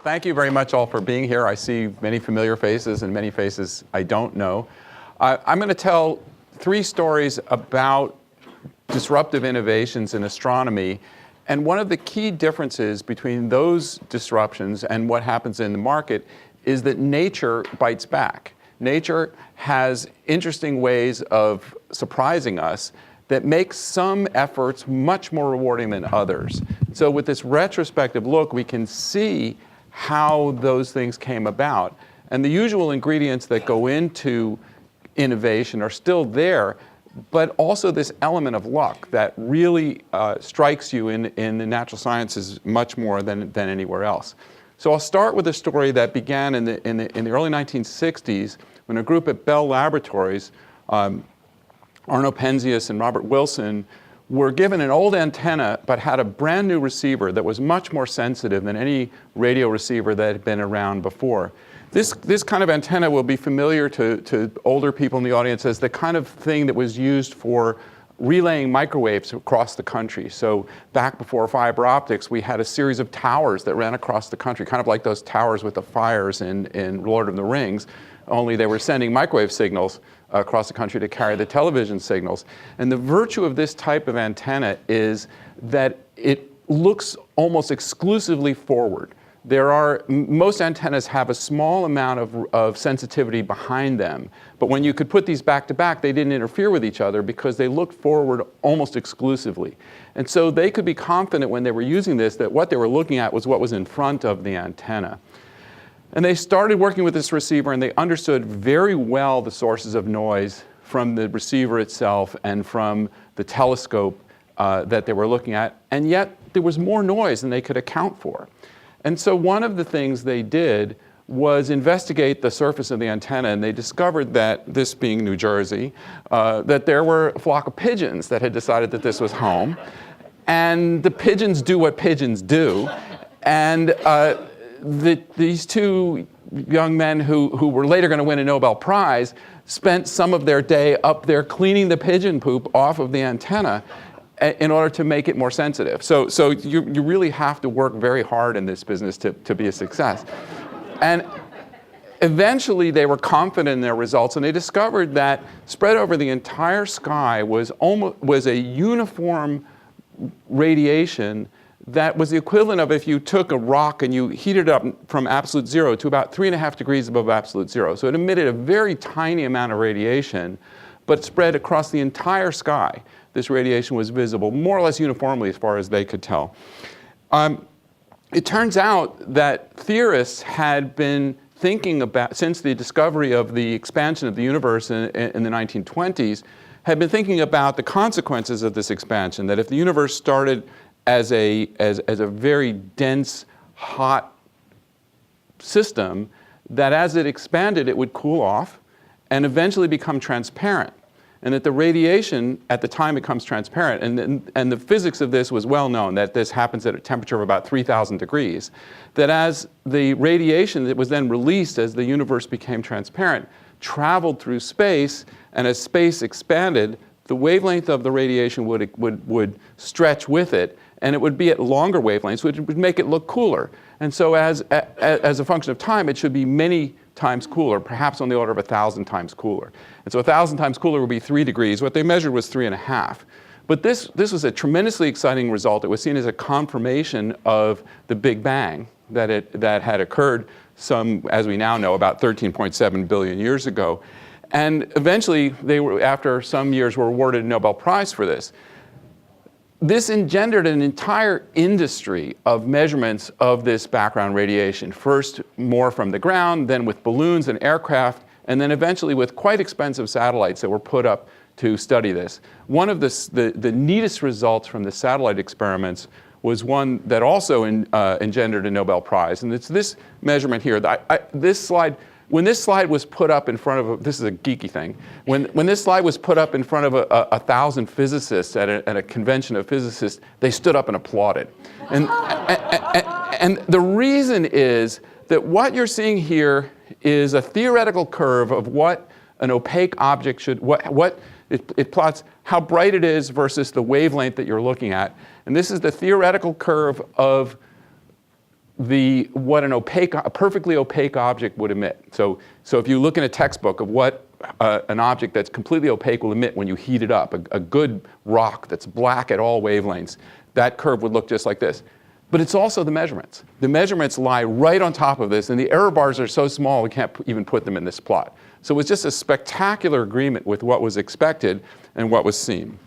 Thank you very much all for being here. I see many familiar faces and many faces I don't know. I'm going to tell 3 stories about disruptive innovations in astronomy. And one of the key differences between those disruptions and what happens in the market is that nature bites back. Nature has interesting ways of surprising us that makes some efforts much more rewarding than others. So with this retrospective look, we can see how those things came about. And the usual ingredients that go into innovation are still there, but also this element of luck that really strikes you in the natural sciences much more than anywhere else. So I'll start with a story that began in the early 1960s when a group at Bell Laboratories, Arno Penzias and Robert Wilson, were given an old antenna but had a brand new receiver that was much more sensitive than any radio receiver that had been around before. This kind of antenna will be familiar to older people in the audience as the kind of thing that was used for relaying microwaves across the country. So back before fiber optics, we had a series of towers that ran across the country, kind of like those towers with the fires in Lord of the Rings, only they were sending microwave signals across the country to carry the television signals. And the virtue of this type of antenna is that it looks almost exclusively forward. Most antennas have a small amount of sensitivity behind them, but when you could put these back to back, they didn't interfere with each other because they looked forward almost exclusively. And so they could be confident when they were using this that what they were looking at was what was in front of the antenna. And they started working with this receiver, and they understood very well the sources of noise from the receiver itself and from the telescope that they were looking at, and yet there was more noise than they could account for. And so one of the things they did was investigate the surface of the antenna, and they discovered that, this being New Jersey, that there were a flock of pigeons that had decided that this was home. And the pigeons do what pigeons do. And these 2 young men who were later going to win a Nobel Prize spent some of their day up there cleaning the pigeon poop off of the antenna in order to make it more sensitive. So you really have to work very hard in this business to be a success. And eventually they were confident in their results, and they discovered that spread over the entire sky was a uniform radiation that was the equivalent of if you took a rock and you heated it up from absolute 0 to about 3.5 degrees above absolute 0. So it emitted a very tiny amount of radiation, but spread across the entire sky. This radiation was visible more or less uniformly as far as they could tell. It turns out that theorists had been thinking about, since the discovery of the expansion of the universe in the 1920s, had been thinking about the consequences of this expansion, that if the universe started as a very dense, hot system, that as it expanded, it would cool off and eventually become transparent. And that the radiation, at the time it becomes transparent, and the physics of this was well known, that this happens at a temperature of about 3,000 degrees, that as the radiation that was then released as the universe became transparent traveled through space, and as space expanded, the wavelength of the radiation would stretch with it, and it would be at longer wavelengths, which would make it look cooler. And so as a function of time, it should be many times cooler, perhaps on the order of 1,000 times cooler. And so 1,000 times cooler would be 3 degrees. What they measured was 3.5. But this was a tremendously exciting result. It was seen as a confirmation of the Big Bang that had occurred as we now know, about 13.7 billion years ago. And eventually, after some years, were awarded a Nobel Prize for this. This engendered an entire industry of measurements of this background radiation. First, more from the ground, then with balloons and aircraft, and then eventually with quite expensive satellites that were put up to study this. One of the neatest results from the satellite experiments was one that also engendered a Nobel Prize, and it's this measurement here. This slide, when this slide was put up in front of this is a geeky thing. When this slide was put up in front of 1,000 physicists at a convention of physicists, they stood up and applauded. And the reason is that what you're seeing here is a theoretical curve of what an opaque object should, it plots how bright it is versus the wavelength that you're looking at. And this is the theoretical curve of what a perfectly opaque object would emit. So if you look in a textbook of what an object that's completely opaque will emit when you heat it up, a good rock that's black at all wavelengths, that curve would look just like this. But it's also the measurements. The measurements lie right on top of this, and the error bars are so small we can't even put them in this plot. So it was just a spectacular agreement with what was expected and what was seen.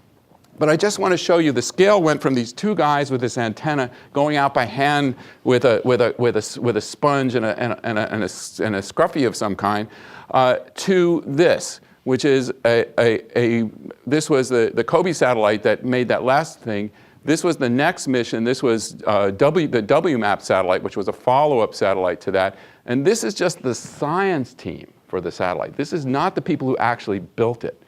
But I just want to show you the scale went from these two guys with this antenna going out by hand with a sponge and a scruffy of some kind to this, which is this was the Kobe satellite that made that last thing. This was the next mission. This was the WMAP satellite, which was a follow-up satellite to that. And this is just the science team for the satellite. This is not the people who actually built it.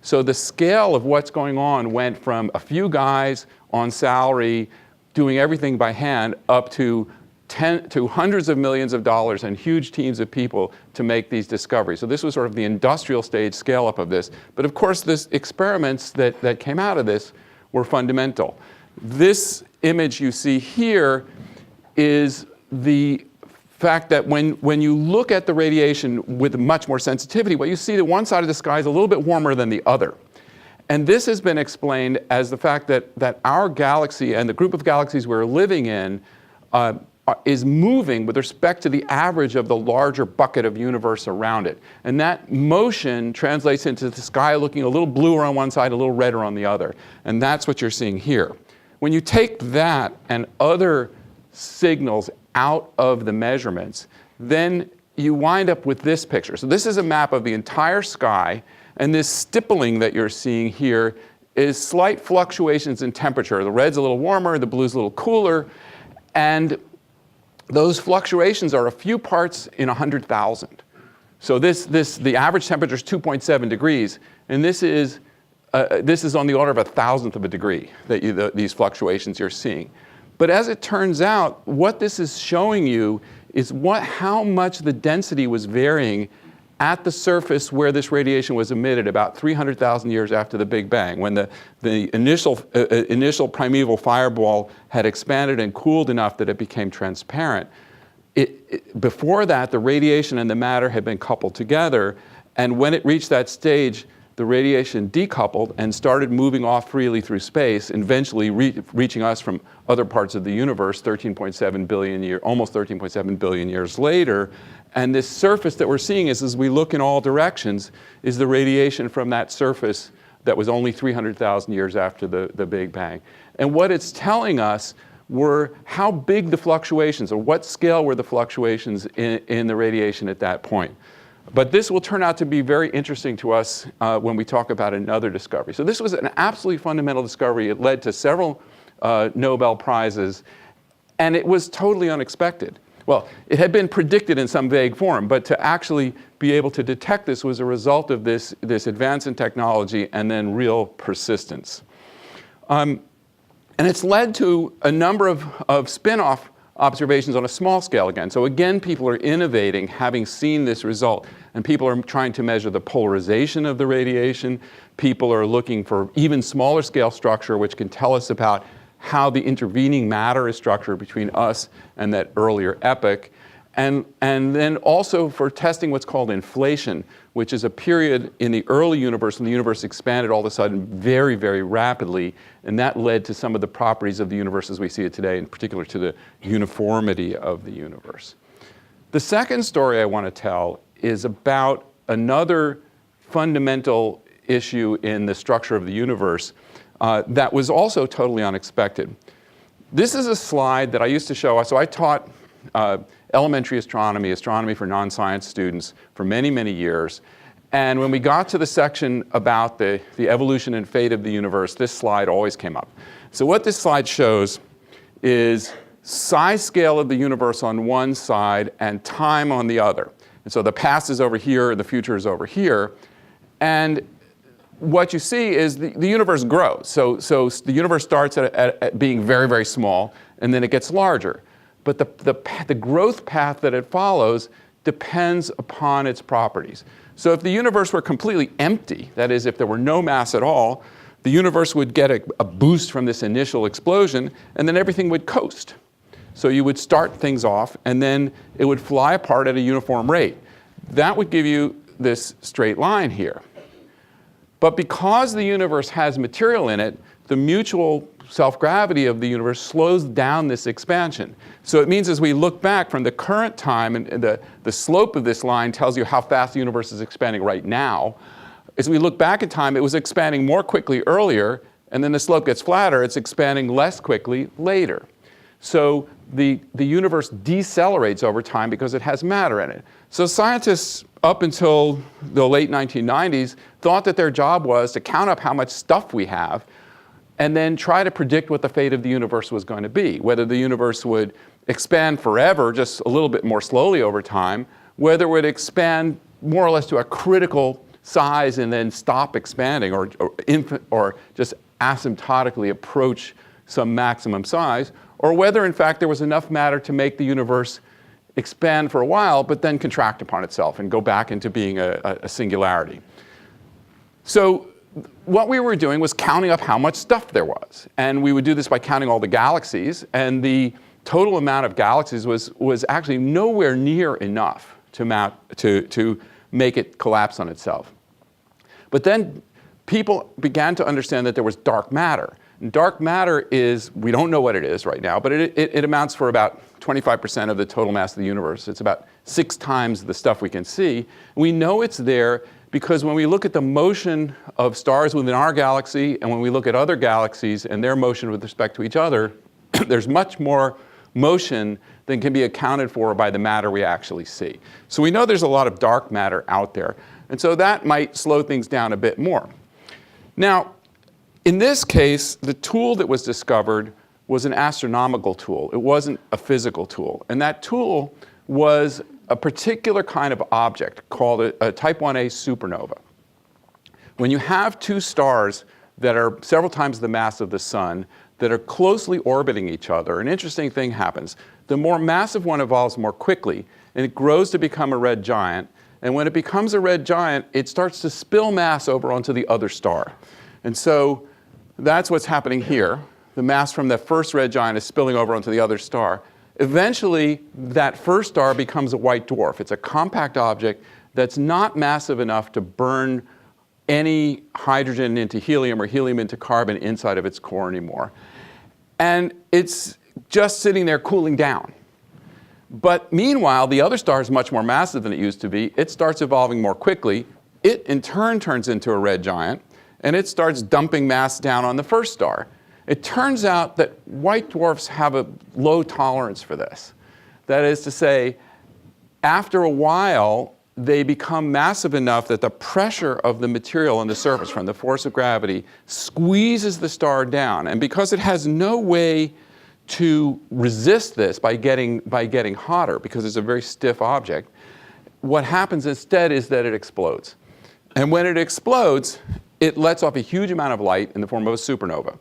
So the scale of what's going on went from a few guys on salary doing everything by hand up to hundreds of millions of dollars and huge teams of people to make these discoveries. So this was sort of the industrial stage scale up of this. But of course, this experiments that came out of this were fundamental. This image you see here is the fact that when you look at the radiation with much more sensitivity, what you see that one side of the sky is a little bit warmer than the other. And this has been explained as the fact that our galaxy and the group of galaxies we're living in is moving with respect to the average of the larger bucket of universe around it. And that motion translates into the sky looking a little bluer on one side, a little redder on the other. And that's what you're seeing here. When you take that and other signals out of the measurements, then you wind up with this picture. So this is a map of the entire sky, and this stippling that you're seeing here is slight fluctuations in temperature. The red's a little warmer, the blue's a little cooler, and those fluctuations are a few parts in 100,000. So the average temperature is 2.7 degrees, and this is on the order of 1,000th of a degree that these fluctuations you're seeing. But as it turns out, what this is showing you is how much the density was varying at the surface where this radiation was emitted about 300,000 years after the Big Bang, when the initial primeval fireball had expanded and cooled enough that it became transparent. Before that, the radiation and the matter had been coupled together, and when it reached that stage, the radiation decoupled and started moving off freely through space, eventually reaching us from other parts of the universe almost 13.7 billion years later. And this surface that we're seeing as we look in all directions is the radiation from that surface that was only 300,000 years after the Big Bang. And what it's telling us were how big the fluctuations, or what scale were the fluctuations in the radiation at that point. But this will turn out to be very interesting to us when we talk about another discovery. So this was an absolutely fundamental discovery. It led to several Nobel Prizes, and it was totally unexpected. Well, it had been predicted in some vague form, but to actually be able to detect this was a result of this advance in technology and then real persistence. And it's led to a number of spin-off observations on a small scale again. So again, people are innovating, having seen this result, and people are trying to measure the polarization of the radiation. People are looking for even smaller scale structure, which can tell us about how the intervening matter is structured between us and that earlier epoch. And then also for testing what's called inflation, which is a period in the early universe when the universe expanded all of a sudden very, very rapidly, and that led to some of the properties of the universe as we see it today, in particular to the uniformity of the universe. The second story I want to tell is about another fundamental issue in the structure of the universe that was also totally unexpected. This is a slide that I used to show. So I taught elementary astronomy for non-science students for many, many years. And when we got to the section about the evolution and fate of the universe, this slide always came up. So what this slide shows is size scale of the universe on one side and time on the other. And so the past is over here, the future is over here. And what you see is the universe grows. So the universe starts at being very, very small, and then it gets larger. But the growth path that it follows depends upon its properties. So if the universe were completely empty, that is, if there were no mass at all, the universe would get a boost from this initial explosion, and then everything would coast. So you would start things off, and then it would fly apart at a uniform rate. That would give you this straight line here. But because the universe has material in it, the mutual self-gravity of the universe slows down this expansion. So it means as we look back from the current time, and the slope of this line tells you how fast the universe is expanding right now. As we look back in time, it was expanding more quickly earlier, and then the slope gets flatter, it's expanding less quickly later. So the universe decelerates over time because it has matter in it. So scientists up until the late 1990s thought that their job was to count up how much stuff we have and then try to predict what the fate of the universe was going to be, whether the universe would expand forever, just a little bit more slowly over time, whether it would expand more or less to a critical size and then stop expanding, or just asymptotically approach some maximum size, or whether in fact there was enough matter to make the universe expand for a while but then contract upon itself and go back into being a singularity. So what we were doing was counting up how much stuff there was. And we would do this by counting all the galaxies, and the total amount of galaxies was actually nowhere near enough to make it collapse on itself. But then people began to understand that there was dark matter. And dark matter is, we don't know what it is right now, but it amounts for about 25% of the total mass of the universe. It's about 6 times the stuff we can see. We know it's there because when we look at the motion of stars within our galaxy and when we look at other galaxies and their motion with respect to each other, there's much more motion than can be accounted for by the matter we actually see. So we know there's a lot of dark matter out there. And so that might slow things down a bit more. Now, in this case, the tool that was discovered was an astronomical tool. It wasn't a physical tool. And that tool was a particular kind of object called a type 1a supernova. When you have 2 stars that are several times the mass of the sun that are closely orbiting each other, an interesting thing happens. The more massive one evolves more quickly, and it grows to become a red giant. And when it becomes a red giant, it starts to spill mass over onto the other star. And so that's what's happening here. The mass from the first red giant is spilling over onto the other star. Eventually, that first star becomes a white dwarf. It's a compact object that's not massive enough to burn any hydrogen into helium or helium into carbon inside of its core anymore. And it's just sitting there cooling down. But meanwhile, the other star is much more massive than it used to be. It starts evolving more quickly. It, in turn, turns into a red giant, and it starts dumping mass down on the first star. It turns out that white dwarfs have a low tolerance for this. That is to say, after a while, they become massive enough that the pressure of the material on the surface from the force of gravity squeezes the star down. And because it has no way to resist this by getting hotter, because it's a very stiff object, what happens instead is that it explodes. And when it explodes, it lets off a huge amount of light in the form of a supernova.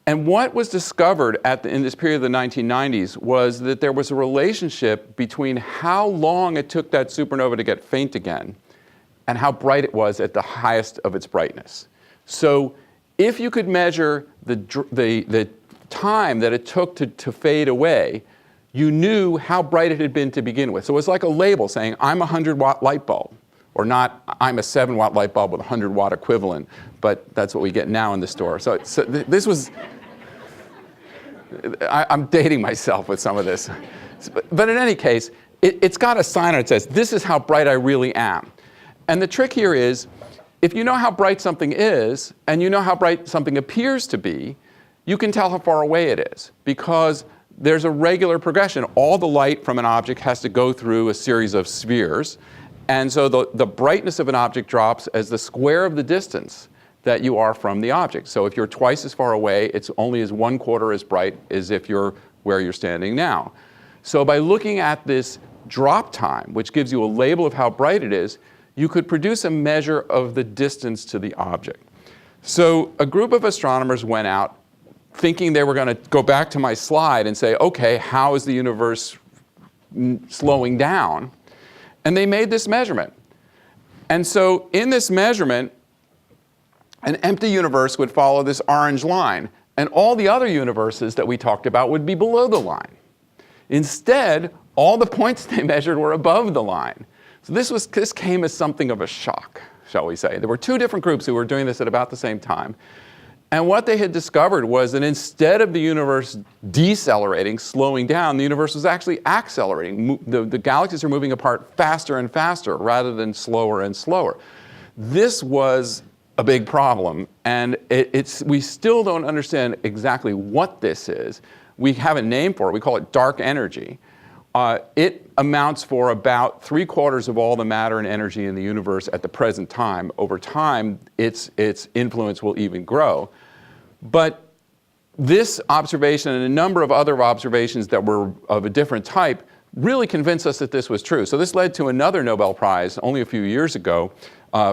And what was discovered in this period of the 1990s was that there was a relationship between how long it took that supernova to get faint again and how bright it was at the highest of its brightness. So if you could measure the time that it took to fade away, you knew how bright it had been to begin with. So it was like a label saying, I'm a 100-watt light bulb, or not, I'm a 7-watt light bulb with a 100-watt equivalent, but that's what we get now in the store. So this was, I'm dating myself with some of this. But in any case, it's got a sign on it that says, this is how bright I really am. And the trick here is, if you know how bright something is, and you know how bright something appears to be, you can tell how far away it is, because there's a regular progression. All the light from an object has to go through a series of spheres. And so the brightness of an object drops as the square of the distance that you are from the object. So if you're twice as far away, it's only as 1/4 as bright as if you're where you're standing now. So by looking at this drop time, which gives you a label of how bright it is, you could produce a measure of the distance to the object. So a group of astronomers went out thinking they were going to go back to my slide and say, okay, how is the universe slowing down? And they made this measurement. And so in this measurement, an empty universe would follow this orange line. And all the other universes that we talked about would be below the line. Instead, all the points they measured were above the line. So this came as something of a shock, shall we say. There were two different groups who were doing this at about the same time. And what they had discovered was that instead of the universe decelerating, slowing down, the universe was actually accelerating. The galaxies are moving apart faster and faster rather than slower and slower. This was a big problem, and we still don't understand exactly what this is. We have a name for it. We call it dark energy. It amounts for about 3/4 of all the matter and energy in the universe at the present time. Over time, its influence will even grow. But this observation and a number of other observations that were of a different type really convinced us that this was true. So this led to another Nobel Prize only a few years ago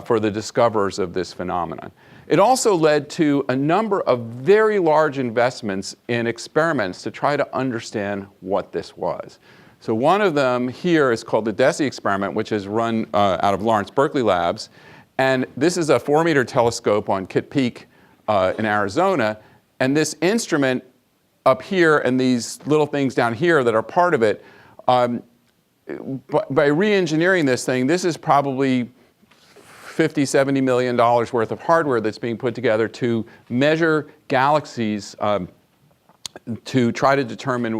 for the discoverers of this phenomenon. It also led to a number of very large investments in experiments to try to understand what this was. So one of them here is called the DESI experiment, which is run out of Lawrence Berkeley Labs. And this is a 4-meter telescope on Kitt Peak in Arizona. And this instrument up here and these little things down here that are part of it, by re-engineering this thing, this is probably $50, $70 million worth of hardware that's being put together to measure galaxies to try to determine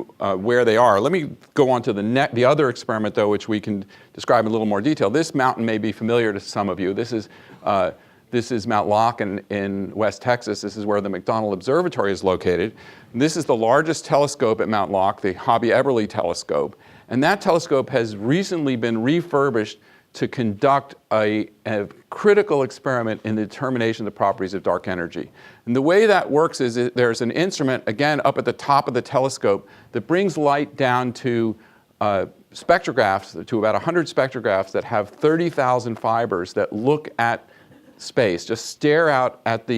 where they are. Let me go on to the other experiment, though, which we can describe in a little more detail. This mountain may be familiar to some of you. This is Mount Locke in West Texas. This is where the McDonald Observatory is located. And this is the largest telescope at Mount Locke, the Hobby-Eberle telescope. And that telescope has recently been refurbished to conduct a critical experiment in the determination of the properties of dark energy. And the way that works is there's an instrument, again, up at the top of the telescope that brings light down to spectrographs, to about 100 spectrographs that have 30,000 fibers that look at space, just stare out at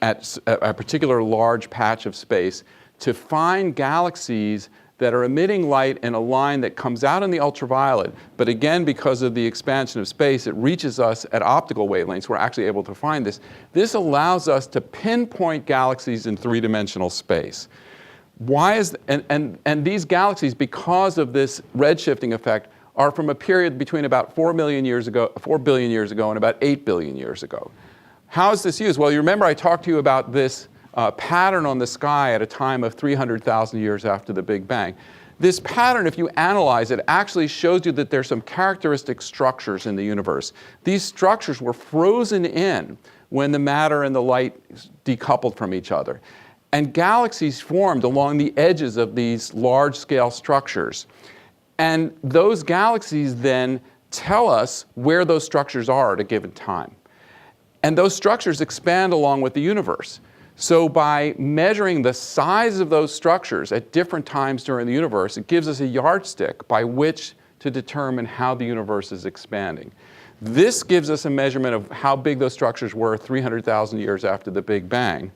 at a particular large patch of space to find galaxies that are emitting light in a line that comes out in the ultraviolet, but again, because of the expansion of space, it reaches us at optical wavelengths. We're actually able to find this. This allows us to pinpoint galaxies in three-dimensional space. Why is, and these galaxies, because of this redshifting effect, are from a period between about 4 billion years ago and about 8 billion years ago. How is this used? Well, you remember I talked to you about this pattern on the sky at a time of 300,000 years after the Big Bang. This pattern, if you analyze it, actually shows you that there's some characteristic structures in the universe. These structures were frozen in when the matter and the light decoupled from each other. And galaxies formed along the edges of these large-scale structures. And those galaxies then tell us where those structures are at a given time. And those structures expand along with the universe. So by measuring the size of those structures at different times during the universe, it gives us a yardstick by which to determine how the universe is expanding. This gives us a measurement of how big those structures were 300,000 years after the Big Bang.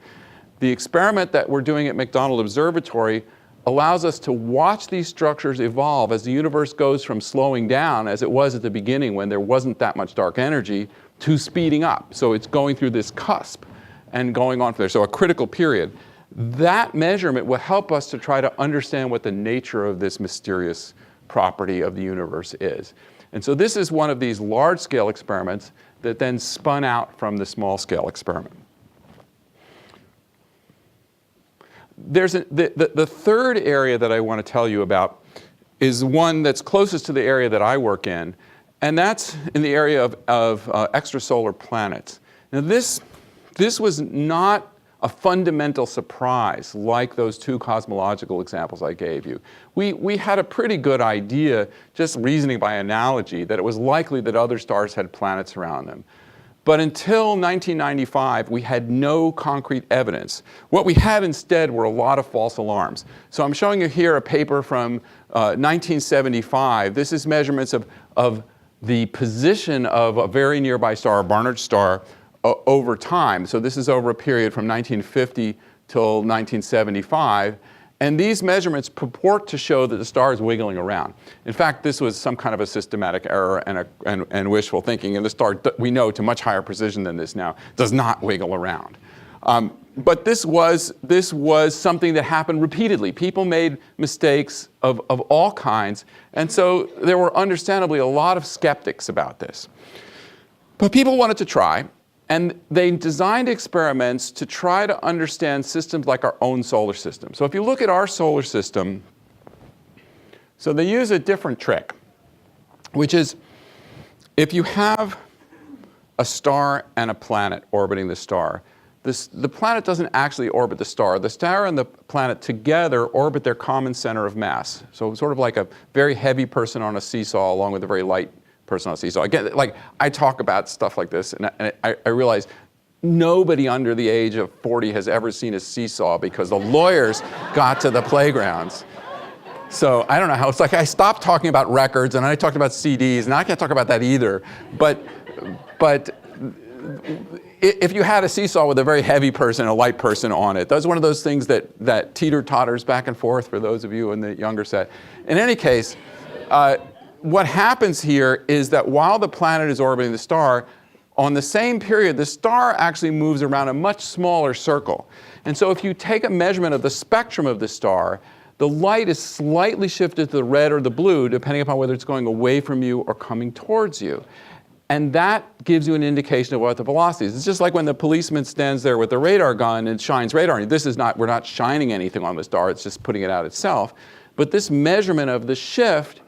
The experiment that we're doing at McDonald Observatory allows us to watch these structures evolve as the universe goes from slowing down, as it was at the beginning when there wasn't that much dark energy, to speeding up. So it's going through this cusp and going on from there, so a critical period. That measurement will help us to try to understand what the nature of this mysterious property of the universe is. And so this is one of these large-scale experiments that then spun out from the small-scale experiment. There's the third area that I want to tell you about is one that's closest to the area that I work in, and that's in the area of extrasolar planets. Now this was not a fundamental surprise like those two cosmological examples I gave you. We had a pretty good idea, just reasoning by analogy, that it was likely that other stars had planets around them. But until 1995, we had no concrete evidence. What we had instead were a lot of false alarms. So I'm showing you here a paper from 1975. This is measurements of the position of a very nearby star, a Barnard star, over time. So this is over a period from 1950 till 1975. And these measurements purport to show that the star is wiggling around. In fact, this was some kind of a systematic error and wishful thinking. And the star, we know to much higher precision than this now, does not wiggle around. But this was something that happened repeatedly. People made mistakes of all kinds, and so there were understandably a lot of skeptics about this. But people wanted to try, and they designed experiments to try to understand systems like our own solar system. So if you look at our solar system, so they use a different trick, which is if you have a star and a planet orbiting the star, the planet doesn't actually orbit the star. The star and the planet together orbit their common center of mass. So sort of like a very heavy person on a seesaw along with a very light person on a seesaw. Again, like I talk about stuff like this, and I realize nobody under the age of 40 has ever seen a seesaw because the lawyers got to the playgrounds. So I don't know how, it's like I stopped talking about records and I talked about CDs, and I can't talk about that either. But if you had a seesaw with a very heavy person and a light person on it, that's one of those things that teeter-totters back and forth for those of you in the younger set. In any case, what happens here is that while the planet is orbiting the star, on the same period, the star actually moves around a much smaller circle. And so if you take a measurement of the spectrum of the star, the light is slightly shifted to the red or the blue, depending upon whether it's going away from you or coming towards you. And that gives you an indication of what the velocity is. It's just like when the policeman stands there with the radar gun and shines radar. This is not, we're not shining anything on the star, it's just putting it out itself. But this measurement of the shift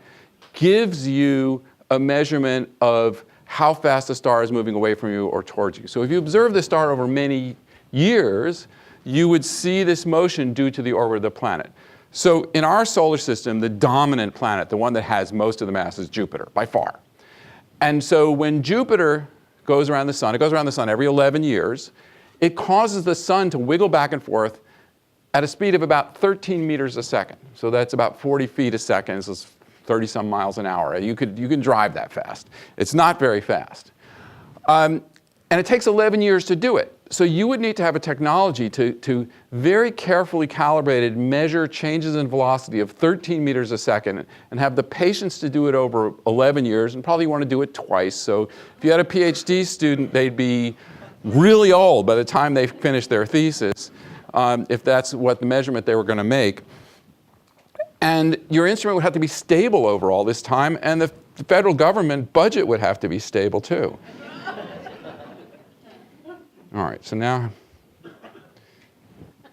gives you a measurement of how fast the star is moving away from you or towards you. So if you observe the star over many years, you would see this motion due to the orbit of the planet. So in our solar system, the dominant planet, the one that has most of the mass, is Jupiter, by far. And so when Jupiter goes around the sun, it goes around the sun every 11 years, it causes the sun to wiggle back and forth at a speed of about 13 meters a second. So that's about 40 feet a second. So it's 30-some miles an hour. You can drive that fast. It's not very fast. And it takes 11 years to do it. So you would need to have a technology to very carefully calibrated measure changes in velocity of 13 meters a second and have the patience to do it over 11 years, and probably want to do it twice. So if you had a PhD student, they'd be really old by the time they finished their thesis, if that's what the measurement they were going to make. And your instrument would have to be stable over all this time, and the federal government budget would have to be stable too. All right, so now,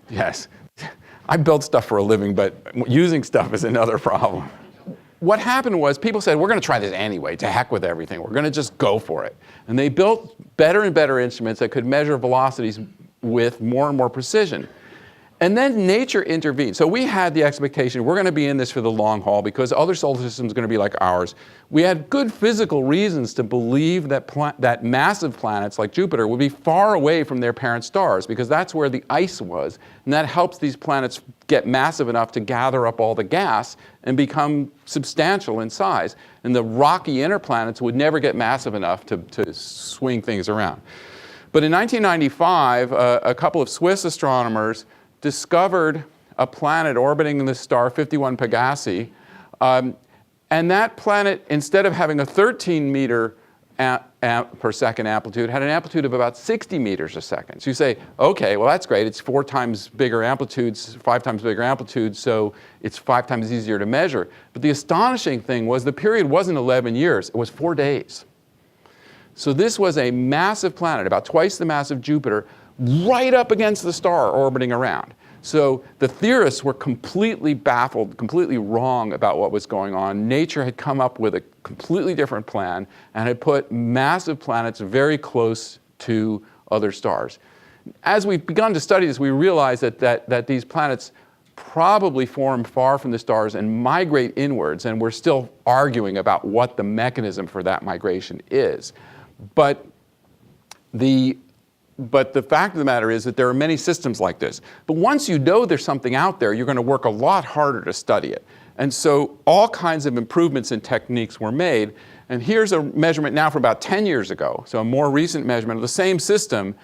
yes, I build stuff for a living, but using stuff is another problem. What happened was people said, we're going to try this anyway, to heck with everything. We're going to just go for it. And they built better and better instruments that could measure velocities with more and more precision. And then nature intervened. So we had the expectation we're going to be in this for the long haul because other solar systems are going to be like ours. We had good physical reasons to believe that massive planets like Jupiter would be far away from their parent stars because that's where the ice was. And that helps these planets get massive enough to gather up all the gas and become substantial in size. And the rocky inner planets would never get massive enough to swing things around. But in 1995, a couple of Swiss astronomers discovered a planet orbiting the star 51 Pegasi, and that planet, instead of having a 13 meter per second amplitude, had an amplitude of about 60 meters a second. So you say, okay, well that's great, it's 4 times bigger amplitudes, 5 times bigger amplitude, so it's 5 times easier to measure. But the astonishing thing was the period wasn't 11 years, it was 4 days. So this was a massive planet, about twice the mass of Jupiter, right up against the star orbiting around. So the theorists were completely baffled, completely wrong about what was going on. Nature had come up with a completely different plan and had put massive planets very close to other stars. As we've begun to study this, we realized that these planets probably form far from the stars and migrate inwards, and we're still arguing about what the mechanism for that migration is. But the fact of the matter is that there are many systems like this. But once you know there's something out there, you're going to work a lot harder to study it. And so all kinds of improvements in techniques were made. And here's a measurement now from about 10 years ago, so a more recent measurement of the same system.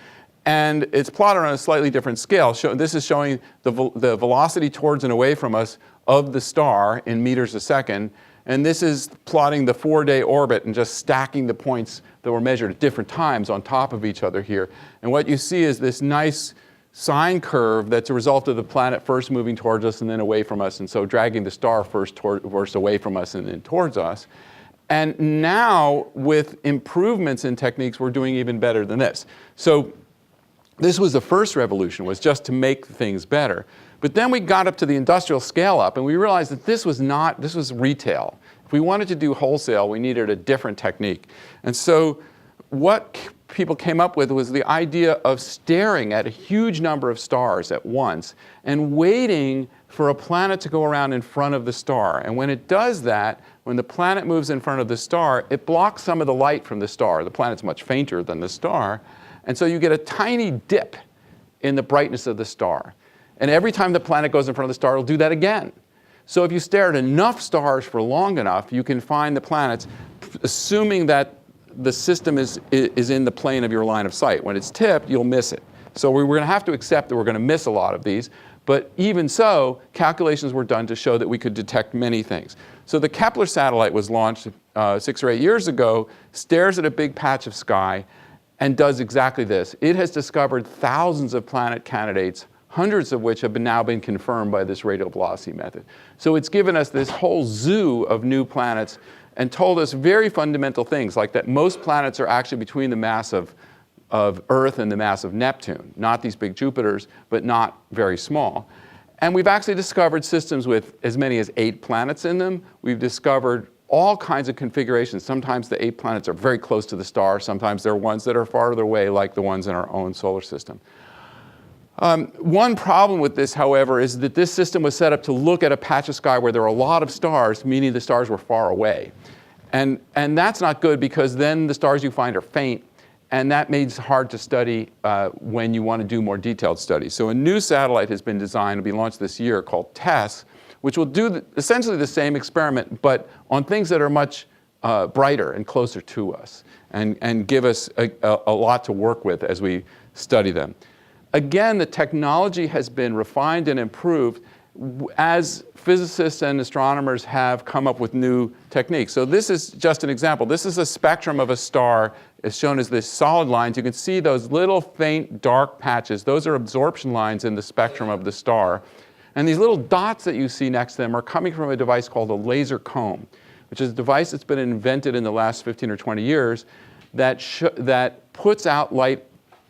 And it's plotted on a slightly different scale. This is showing the velocity towards and away from us of the star in meters a second. And this is plotting the 4-day orbit and just stacking the points that were measured at different times on top of each other here. And what you see is this nice sine curve that's a result of the planet first moving towards us and then away from us, and so dragging the star first away from us and then towards us. And now, with improvements in techniques, we're doing even better than this. So this was the first revolution, was just to make things better. But then we got up to the industrial scale up, and we realized that this was retail. If we wanted to do wholesale, we needed a different technique. And so what people came up with was the idea of staring at a huge number of stars at once and waiting for a planet to go around in front of the star. And when it does that, when the planet moves in front of the star, it blocks some of the light from the star. The planet's much fainter than the star. And so you get a tiny dip in the brightness of the star. And every time the planet goes in front of the star, it'll do that again. So if you stare at enough stars for long enough, you can find the planets, assuming that the system is in the plane of your line of sight. When it's tipped, you'll miss it. So we're going to have to accept that we're going to miss a lot of these. But even so, calculations were done to show that we could detect many things. So the Kepler satellite was launched 6 or 8 years ago, stares at a big patch of sky, and does exactly this. It has discovered thousands of planet candidates, hundreds of which have now been confirmed by this radial velocity method. So it's given us this whole zoo of new planets and told us very fundamental things, like that most planets are actually between the mass of Earth and the mass of Neptune. Not these big Jupiters, but not very small. And we've actually discovered systems with as many as 8 planets in them. We've discovered all kinds of configurations. Sometimes the 8 planets are very close to the star. Sometimes there are ones that are farther away, like the ones in our own solar system. One problem with this, however, is that this system was set up to look at a patch of sky where there are a lot of stars, meaning the stars were far away. And that's not good, because then the stars you find are faint, and that makes it hard to study when you want to do more detailed studies. So a new satellite has been designed to be launched this year called TESS, which will do essentially the same experiment, but on things that are much brighter and closer to us, and give us a lot to work with as we study them. Again, the technology has been refined and improved as physicists and astronomers have come up with new techniques. So this is just an example. This is a spectrum of a star. It's shown as this solid lines. You can see those little faint dark patches. Those are absorption lines in the spectrum of the star. And these little dots that you see next to them are coming from a device called a laser comb, which is a device that's been invented in the last 15 or 20 years that puts out light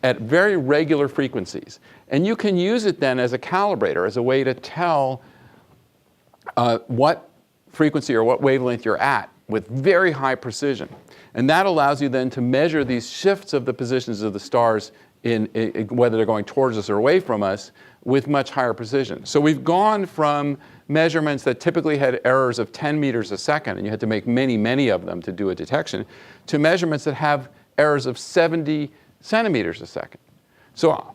at very regular frequencies. And you can use it then as a calibrator, as a way to tell what frequency or what wavelength you're at with very high precision. And that allows you then to measure these shifts of the positions of the stars in whether they're going towards us or away from us with much higher precision. So we've gone from measurements that typically had errors of 10 meters a second, and you had to make many, many of them to do a detection, to measurements that have errors of 70 centimeters a second. So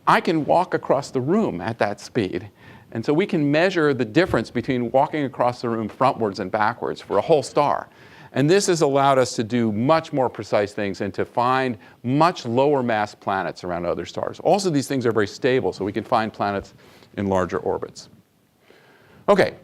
I can walk across the room at that speed. And so we can measure the difference between walking across the room frontwards and backwards for a whole star. And this has allowed us to do much more precise things and to find much lower mass planets around other stars. Also, these things are very stable, so we can find planets in larger orbits. Okay,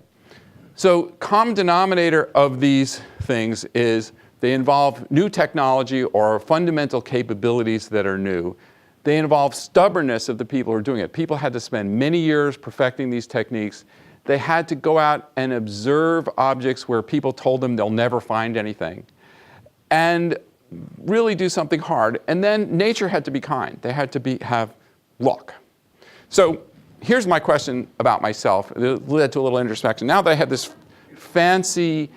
so common denominator of these things is they involve new technology or fundamental capabilities that are new. They involve stubbornness of the people who are doing it. People had to spend many years perfecting these techniques. They had to go out and observe objects where people told them they'll never find anything, and really do something hard. And then nature had to be kind. They had to have luck. So here's my question about myself. It led to a little introspection. Now that I have this fancy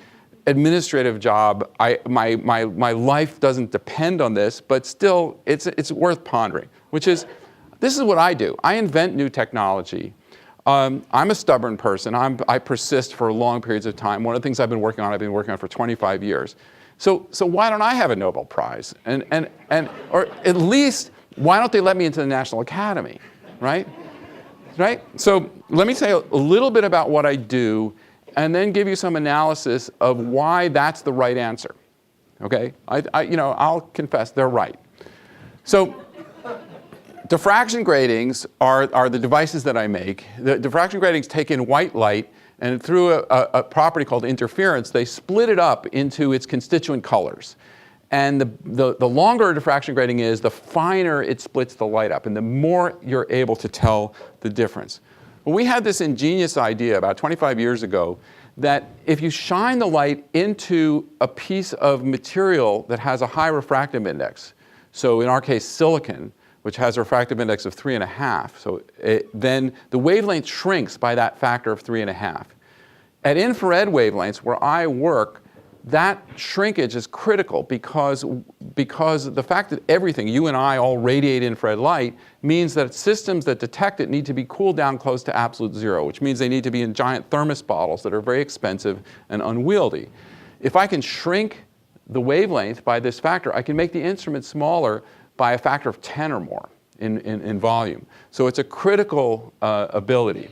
administrative job, my life doesn't depend on this, but still it's worth pondering, which is, this is what I do. I invent new technology. I'm a stubborn person. I persist for long periods of time. One of the things I've been working on for 25 years. So why don't I have a Nobel Prize? Or at least, why don't they let me into the National Academy, right? Right? So let me say a little bit about what I do, and then give you some analysis of why that's the right answer. Okay? I'll confess they're right. So diffraction gratings are the devices that I make. The diffraction gratings take in white light, and through a property called interference, they split it up into its constituent colors. And the longer a diffraction grating is, the finer it splits the light up, and the more you're able to tell the difference. Well, we had this ingenious idea about 25 years ago that if you shine the light into a piece of material that has a high refractive index, so in our case silicon, which has a refractive index of 3.5, so then the wavelength shrinks by that factor of 3.5. At infrared wavelengths, where I work, that shrinkage is critical because the fact that everything, you and I, all radiate infrared light means that systems that detect it need to be cooled down close to absolute zero, which means they need to be in giant thermos bottles that are very expensive and unwieldy. If I can shrink the wavelength by this factor, I can make the instrument smaller by a factor of 10 or more in volume. So it's a critical ability.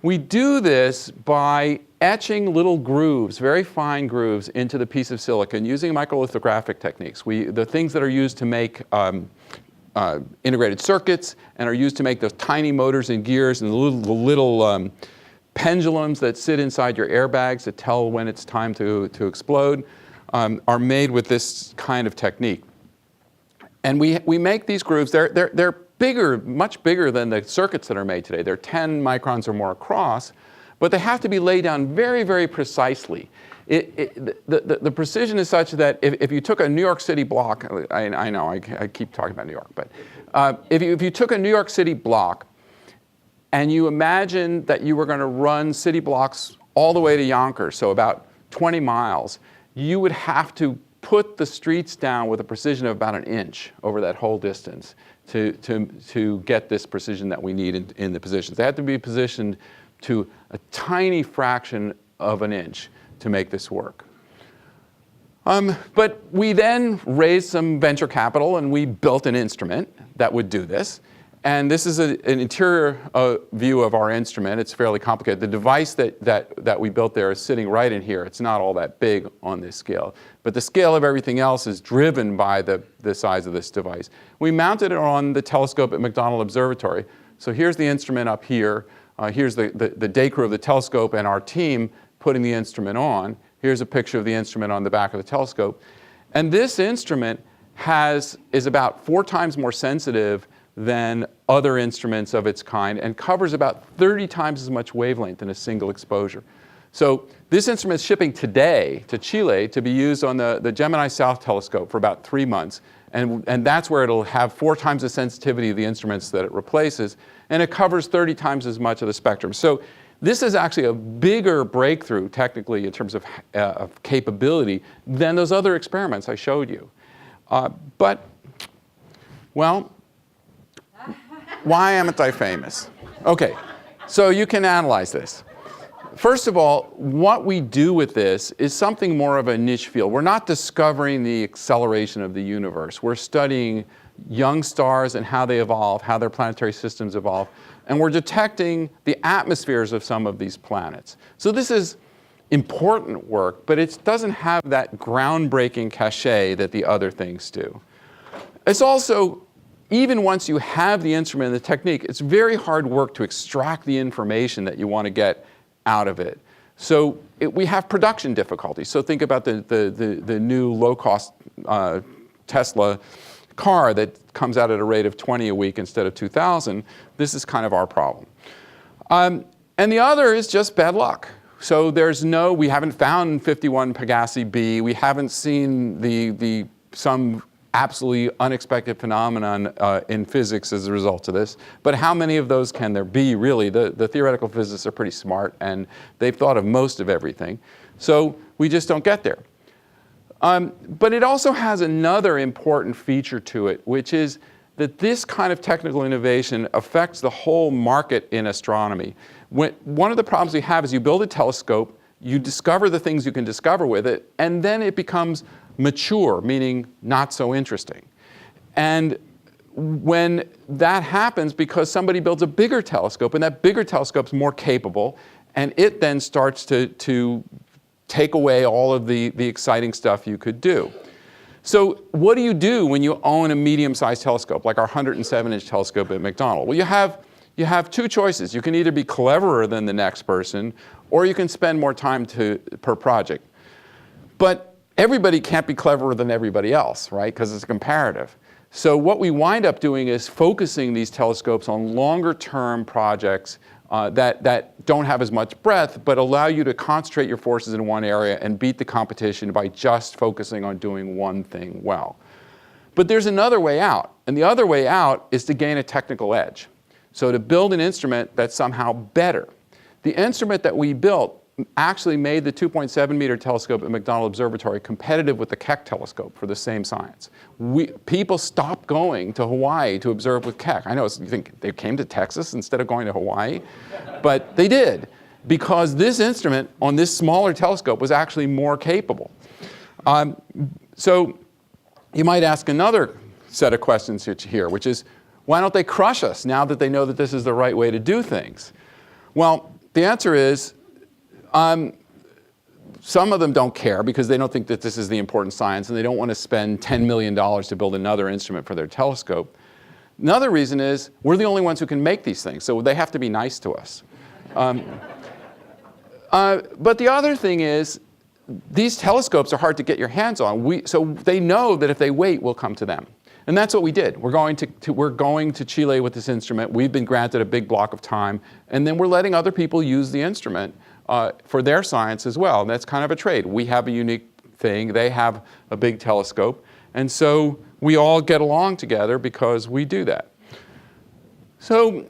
We do this by etching little grooves, very fine grooves, into the piece of silicon using microlithographic techniques. The things that are used to make integrated circuits and are used to make those tiny motors and gears and the little pendulums that sit inside your airbags that tell when it's time to explode are made with this kind of technique. And we make these grooves. They're bigger, much bigger than the circuits that are made today. They're 10 microns or more across, but they have to be laid down very, very precisely. The precision is such that if you took a New York City block, I know I keep talking about New York, but if you took a New York City block and you imagine that you were going to run city blocks all the way to Yonkers, so about 20 miles, you would have to put the streets down with a precision of about 1 inch over that whole distance to get this precision that we need in the positions. They have to be positioned to a tiny fraction of 1 inch to make this work. But we then raised some venture capital and we built an instrument that would do this. And this is an interior view of our instrument. It's fairly complicated. The device that we built there is sitting right in here. It's not all that big on this scale. But the scale of everything else is driven by the size of this device. We mounted it on the telescope at McDonald Observatory. So here's the instrument up here. Here's the day crew of the telescope and our team putting the instrument on. Here's a picture of the instrument on the back of the telescope. And this instrument is about 4 times more sensitive than other instruments of its kind and covers about 30 times as much wavelength in a single exposure. So this instrument is shipping today to Chile to be used on the Gemini South telescope for about 3 months. And that's where it'll have 4 times the sensitivity of the instruments that it replaces. And it covers 30 times as much of the spectrum. So this is actually a bigger breakthrough technically in terms of capability than those other experiments I showed you. But, well, why amn't I famous? Okay, so you can analyze this. First of all, what we do with this is something more of a niche field. We're not discovering the acceleration of the universe. We're studying young stars and how they evolve, how their planetary systems evolve, and we're detecting the atmospheres of some of these planets. So this is important work, but it doesn't have that groundbreaking cachet that the other things do. It's also, even once you have the instrument and the technique, it's very hard work to extract the information that you want to get out of it. So we have production difficulties. So think about the new low-cost Tesla car that comes out at a rate of 20 a week instead of 2,000. This is kind of our problem. And the other is just bad luck. So we haven't found 51 Pegasi b. We haven't seen some absolutely unexpected phenomenon in physics as a result of this. But how many of those can there be, really? The theoretical physicists are pretty smart, and they've thought of most of everything. So we just don't get there. But it also has another important feature to it, which is that this kind of technical innovation affects the whole market in astronomy. One of the problems we have is you build a telescope, you discover the things you can discover with it, and then it becomes mature, meaning not so interesting. And when that happens, because somebody builds a bigger telescope, and that bigger telescope's more capable, and it then starts to take away all of the exciting stuff you could do. So what do you do when you own a medium-sized telescope, like our 107-inch telescope at McDonald? Well, you have 2 choices. You can either be cleverer than the next person, or you can spend more time per project. But everybody can't be cleverer than everybody else, right? Because it's comparative. So what we wind up doing is focusing these telescopes on longer term projects that don't have as much breadth, but allow you to concentrate your forces in one area and beat the competition by just focusing on doing one thing well. But there's another way out, and the other way out is to gain a technical edge. So to build an instrument that's somehow better. The instrument that we built actually made the 2.7 meter telescope at McDonald Observatory competitive with the Keck telescope for the same science. People stopped going to Hawaii to observe with Keck. I know you think they came to Texas instead of going to Hawaii, but they did, because this instrument on this smaller telescope was actually more capable. So you might ask another set of questions here, which is, why don't they crush us now that they know that this is the right way to do things? Well, the answer is, some of them don't care because they don't think that this is the important science, and they don't want to spend $10 million to build another instrument for their telescope. Another reason is we're the only ones who can make these things, so they have to be nice to us. But the other thing is, these telescopes are hard to get your hands on. So they know that if they wait, we'll come to them. And that's what we did. We're going to Chile with this instrument. We've been granted a big block of time, and then we're letting other people use the instrument for their science as well. And that's kind of a trade. We have a unique thing. They have a big telescope. And so we all get along together because we do that. So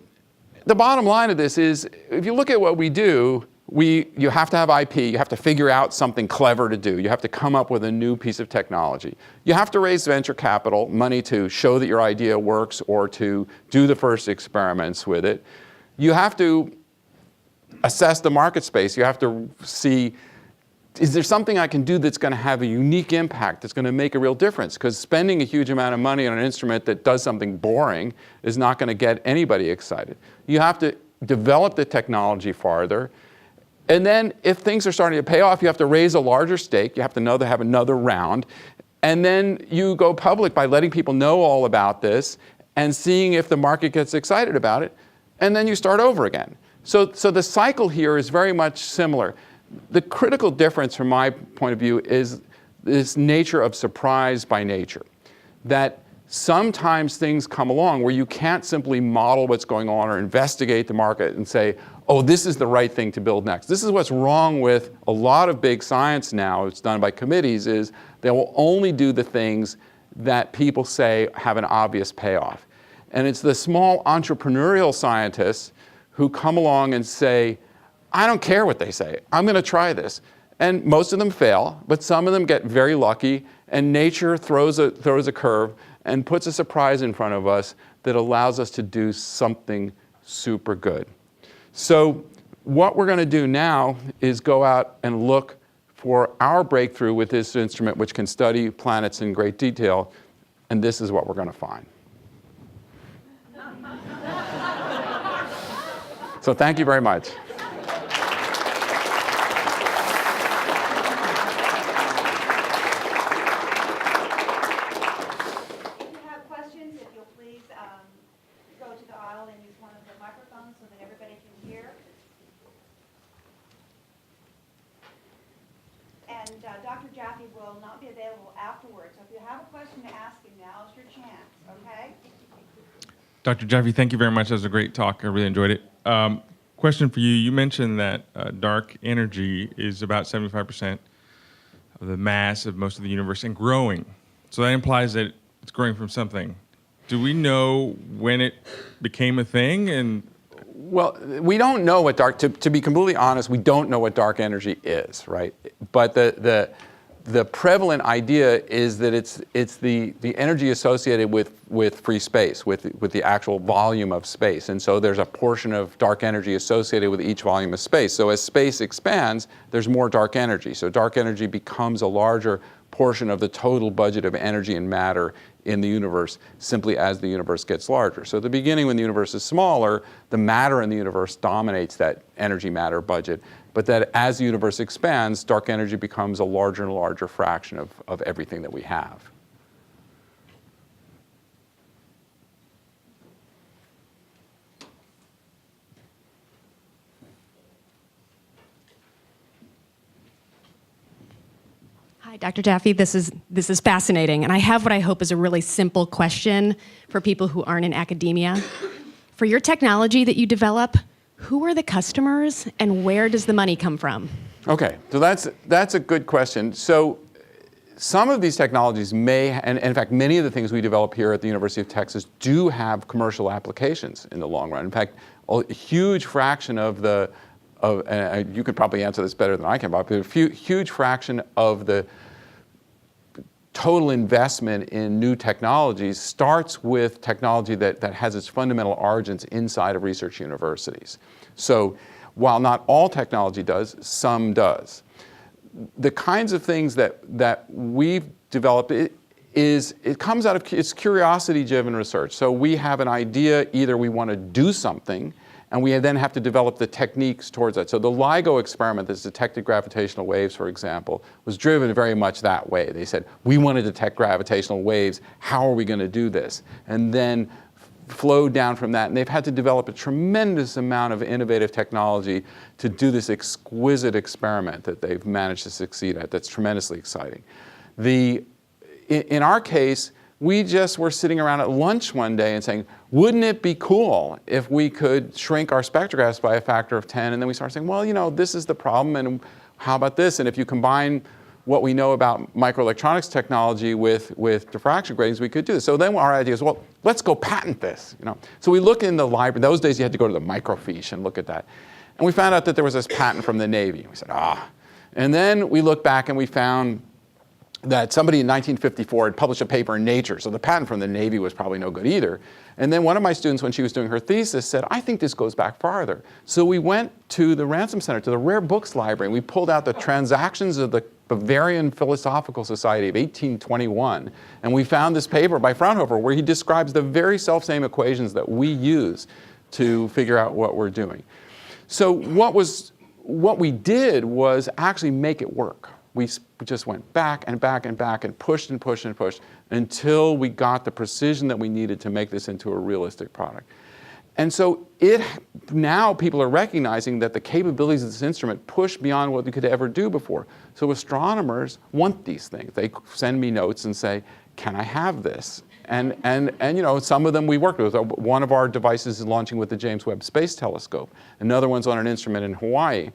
the bottom line of this is, if you look at what we do, you have to have IP. You have to figure out something clever to do. You have to come up with a new piece of technology. You have to raise venture capital, money to show that your idea works or to do the first experiments with it. You have to assess the market space. You have to see, is there something I can do that's going to have a unique impact, that's going to make a real difference? Because spending a huge amount of money on an instrument that does something boring is not going to get anybody excited. You have to develop the technology farther. And then if things are starting to pay off, you have to raise a larger stake. You have to have another round. And then you go public by letting people know all about this and seeing if the market gets excited about it. And then you start over again. So the cycle here is very much similar. The critical difference from my point of view is this nature of surprise by nature. That sometimes things come along where you can't simply model what's going on or investigate the market and say, oh, this is the right thing to build next. This is what's wrong with a lot of big science now. It's done by committees, is they will only do the things that people say have an obvious payoff. And it's the small entrepreneurial scientists who come along and say, I don't care what they say. I'm going to try this. And most of them fail, but some of them get very lucky, and nature throws a curve and puts a surprise in front of us that allows us to do something super good. So what we're going to do now is go out and look for our breakthrough with this instrument, which can study planets in great detail, and this is what we're going to find. So thank you very much. Dr. Jaffee will not be available afterwards, so if you have a question to ask him, now's your chance, okay? Dr. Jaffe, thank you very much. That was a great talk. I really enjoyed it. Question for you. You mentioned that dark energy is about 75% of the mass of most of the universe and growing. So that implies that it's growing from something. Do we know when it became a thing? And well, we don't know what to be completely honest, we don't know what dark energy is, right? But the prevalent idea is that it's the energy associated with free space, with the actual volume of space. And so there's a portion of dark energy associated with each volume of space. So as space expands, there's more dark energy. So dark energy becomes a larger portion of the total budget of energy and matter in the universe simply as the universe gets larger. So at the beginning, when the universe is smaller, the matter in the universe dominates that energy matter budget. But that as the universe expands, dark energy becomes a larger and larger fraction of everything that we have. Hi, Hi, Dr. Jaffe. This is fascinating, and I have what I hope is a really simple question for people who aren't in academia. For your technology that you develop, who are the customers, and where does the money come from? Okay, so that's a good question. So some of these technologies may, and in fact, many of the things we develop here at the University of Texas do have commercial applications in the long run. In fact, a huge fraction of the, you could probably answer this better than I can, Bob, but a huge fraction of the total investment in new technologies starts with technology that has its fundamental origins inside of research universities. So while not all technology does, some does. The kinds of things that we've developed, it comes out of, it's curiosity-driven research. So we have an idea, either we want to do something, and we then have to develop the techniques towards that. So the LIGO experiment that's detected gravitational waves, for example, was driven very much that way. They said, we want to detect gravitational waves. How are we going to do this? And then flowed down from that. And they've had to develop a tremendous amount of innovative technology to do this exquisite experiment that they've managed to succeed at. That's tremendously exciting. In our case, we just were sitting around at lunch one day and saying, wouldn't it be cool if we could shrink our spectrographs by a factor of 10? And then we started saying, well, you know, this is the problem, and how about this? And if you combine what we know about microelectronics technology with diffraction gratings, we could do this. So then our idea is, well, let's go patent this. You know? So we look in the library. Those days you had to go to the microfiche and look at that. And we found out that there was this patent from the Navy. We said, ah. And then we looked back and we found that somebody in 1954 had published a paper in Nature, so the patent from the Navy was probably no good either. And then one of my students, when she was doing her thesis, said, I think this goes back farther. So we went to the Ransom Center, to the Rare Books Library, and we pulled out the Transactions of the Bavarian Philosophical Society of 1821, and we found this paper by Fraunhofer where he describes the very self-same equations that we use to figure out what we're doing. So what we did was actually make it work. We just went back and back and back and pushed and pushed and pushed until we got the precision that we needed to make this into a realistic product. And so now people are recognizing that the capabilities of this instrument push beyond what we could ever do before. So astronomers want these things. They send me notes and say, can I have this? And you know, some of them we worked with. One of our devices is launching with the James Webb Space Telescope. Another one's on an instrument in Hawaii.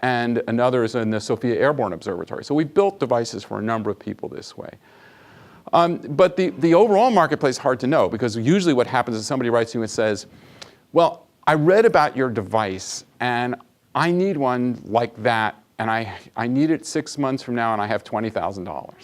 And another is in the Sophia Airborne Observatory. So we built devices for a number of people this way. But the overall marketplace is hard to know, because usually what happens is somebody writes to you and says, well, I read about your device and I need one like that, and I need it 6 months from now and I have $20,000.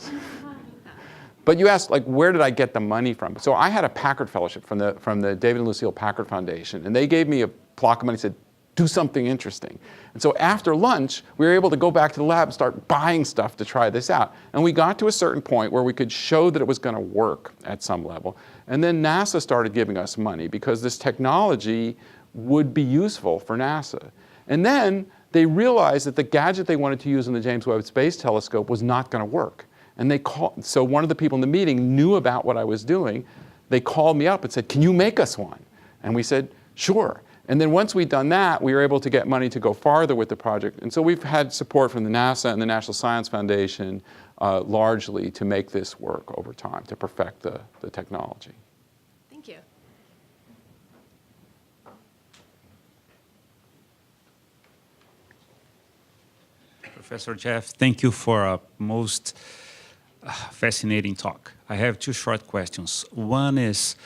But you asked, like, where did I get the money from? So I had a Packard Fellowship from the David and Lucille Packard Foundation, and they gave me a block of money and said, do something interesting. And so after lunch, we were able to go back to the lab and start buying stuff to try this out. And we got to a certain point where we could show that it was going to work at some level. And then NASA started giving us money because this technology would be useful for NASA. And then they realized that the gadget they wanted to use in the James Webb Space Telescope was not going to work. And so one of the people in the meeting knew about what I was doing. They called me up and said, can you make us one? And we said, sure. And then once we'd done that, we were able to get money to go farther with the project. And so we've had support from the NASA and the National Science Foundation largely to make this work over time, to perfect the technology. Thank you. Professor Jaffe, thank you for a most fascinating talk. I have two short questions. One is,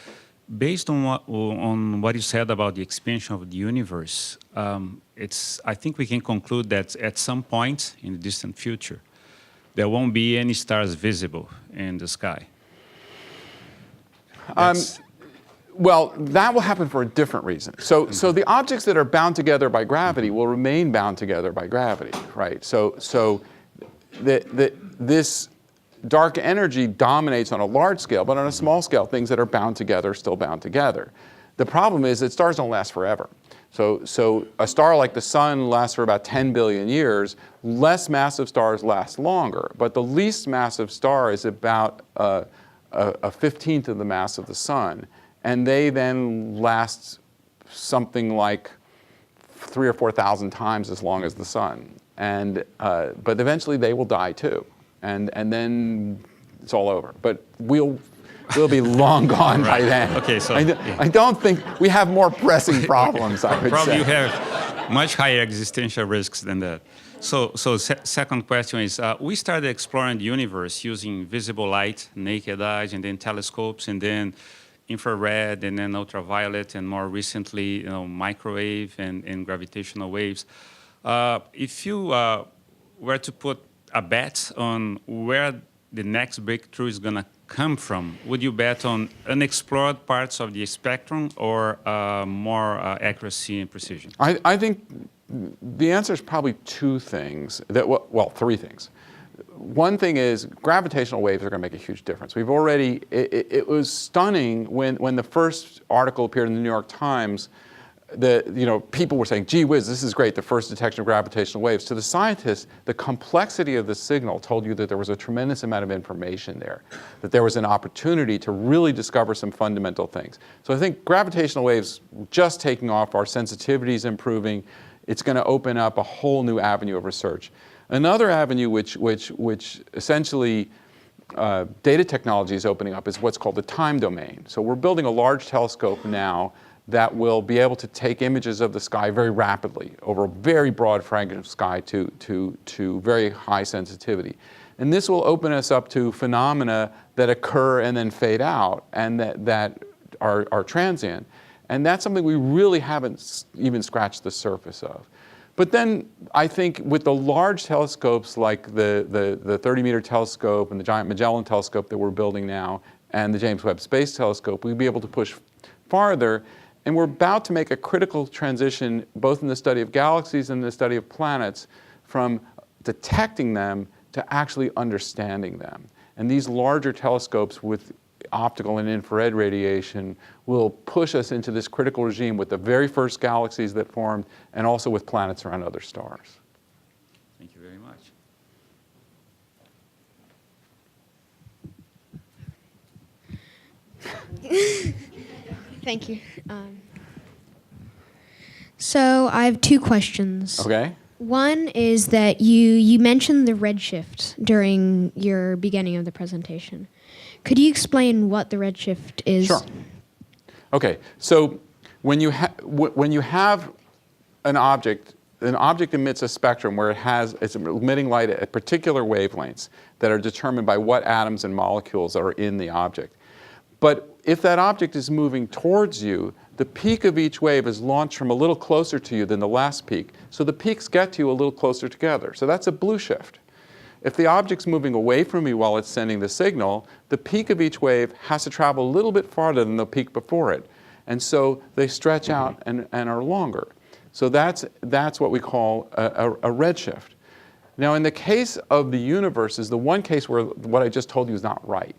based on what you said about the expansion of the universe, I think we can conclude that at some point in the distant future, there won't be any stars visible in the sky. Well, that will happen for a different reason. So the objects that are bound together by gravity will remain bound together by gravity, right? So this dark energy dominates on a large scale, but on a small scale, things that are bound together are still bound together. The problem is that stars don't last forever. So a star like the sun lasts for about 10 billion years. Less massive stars last longer, but the least massive star is about a 15th of the mass of the sun. And they then last something like 3,000 or 4,000 times as long as the sun. But eventually they will die too. and then it's all over. But we'll be long gone by then. Okay, so I don't think we have more pressing problems, I would probably say. you have much higher existential risks than that. So second question is, we started exploring the universe using visible light, naked eyes, and then telescopes, and then infrared, and then ultraviolet, and more recently, microwave and gravitational waves. If you were to put a bet on where the next breakthrough is going to come from, would you bet on unexplored parts of the spectrum or more accuracy and precision? I think the answer is probably two things. Three things. One thing is gravitational waves are going to make a huge difference. We've already, it was stunning when the first article appeared in the New York Times. People were saying, gee whiz, this is great, the first detection of gravitational waves. To the scientists, the complexity of the signal told you that there was a tremendous amount of information there, that there was an opportunity to really discover some fundamental things. So I think gravitational waves just taking off, our sensitivities improving, it's going to open up a whole new avenue of research. Another avenue which essentially data technology is opening up is what's called the time domain. So we're building a large telescope now that will be able to take images of the sky very rapidly over a very broad fragment of sky to very high sensitivity. And this will open us up to phenomena that occur and then fade out and that are transient. And that's something we really haven't even scratched the surface of. But then I think with the large telescopes like the 30-meter telescope and the Giant Magellan telescope that we're building now and the James Webb Space Telescope, we'll be able to push farther. And we're about to make a critical transition, both in the study of galaxies and the study of planets, from detecting them to actually understanding them. And these larger telescopes with optical and infrared radiation will push us into this critical regime with the very first galaxies that formed and also with planets around other stars. Thank you very much. Thank you. So I have two questions. Okay? One is that you mentioned the redshift during your beginning of the presentation. Could you explain what the redshift is? Sure. Okay, so when you have an object emits a spectrum where it's emitting light at particular wavelengths that are determined by what atoms and molecules are in the object. But if that object is moving towards you, the peak of each wave is launched from a little closer to you than the last peak. So the peaks get to you a little closer together. So that's a blue shift. If the object's moving away from you while it's sending the signal, the peak of each wave has to travel a little bit farther than the peak before it. And so they stretch out and are longer. So that's what we call a redshift. Now in the case of the universe is the one case where what I just told you is not right.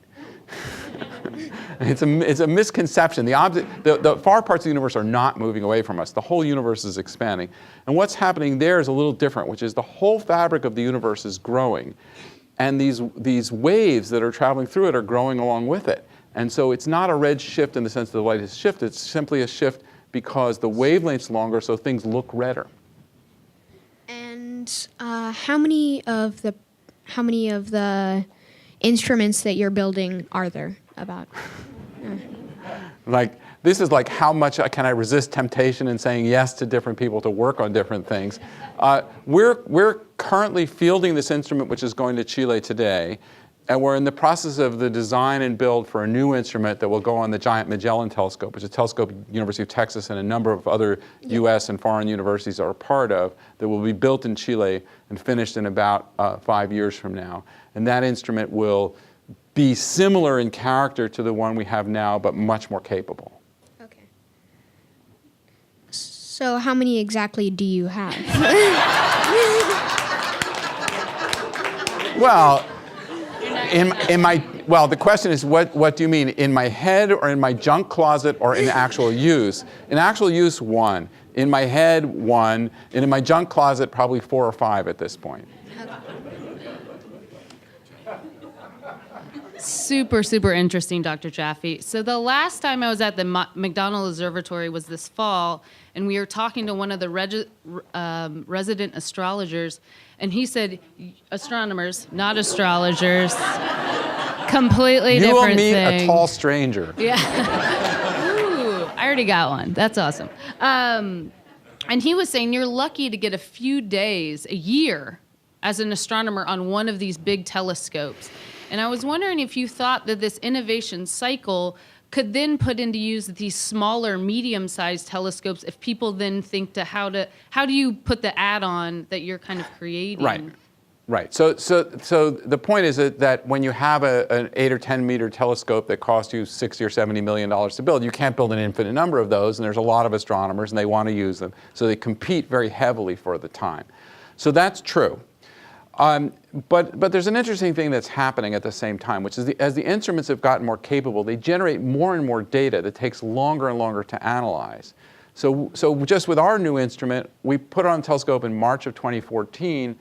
It's a misconception. The far parts of the universe are not moving away from us. The whole universe is expanding. And what's happening there is a little different, which is the whole fabric of the universe is growing. And these waves that are traveling through it are growing along with it. And so it's not a red shift in the sense that the light has shifted. It's simply a shift because the wavelength's longer, so things look redder. And how many of the instruments that you're building are there about? This is like how much can I resist temptation in saying yes to different people to work on different things. We're currently fielding this instrument, which is going to Chile today, and we're in the process of the design and build for a new instrument that will go on the Giant Magellan telescope, which is a telescope University of Texas and a number of other U.S. and foreign universities are a part of, that will be built in Chile and finished in about 5 years from now. And that instrument will be similar in character to the one we have now, but much more capable. Okay. So how many exactly do you have? Well, the question is, what do you mean? In my head or in my junk closet or in actual use? In actual use, 1. In my head, 1. And in my junk closet, probably 4 or 5 at this point. Super, super interesting, Dr. Jaffe. So the last time I was at the McDonald Observatory was this fall, and we were talking to one of the resident astrologers, and he said, astronomers, not astrologers, completely You different will meet thing. a tall stranger. Yeah. Ooh, I already got one. That's awesome. And he was saying you're lucky to get a few days, a year, as an astronomer on one of these big telescopes. And I was wondering if you thought that this innovation cycle could then put into use these smaller, medium-sized telescopes if people then think to how do you put the add-on that you're kind of creating? Right. So the point is that when you have an 8 or 10 meter telescope that costs you $60 or $70 million to build, you can't build an infinite number of those, and there's a lot of astronomers, and they want to use them. So they compete very heavily for the time. So that's true. But there's an interesting thing that's happening at the same time, which is as the instruments have gotten more capable, they generate more and more data that takes longer and longer to analyze. So just with our new instrument, we put it on a telescope in March of 2014,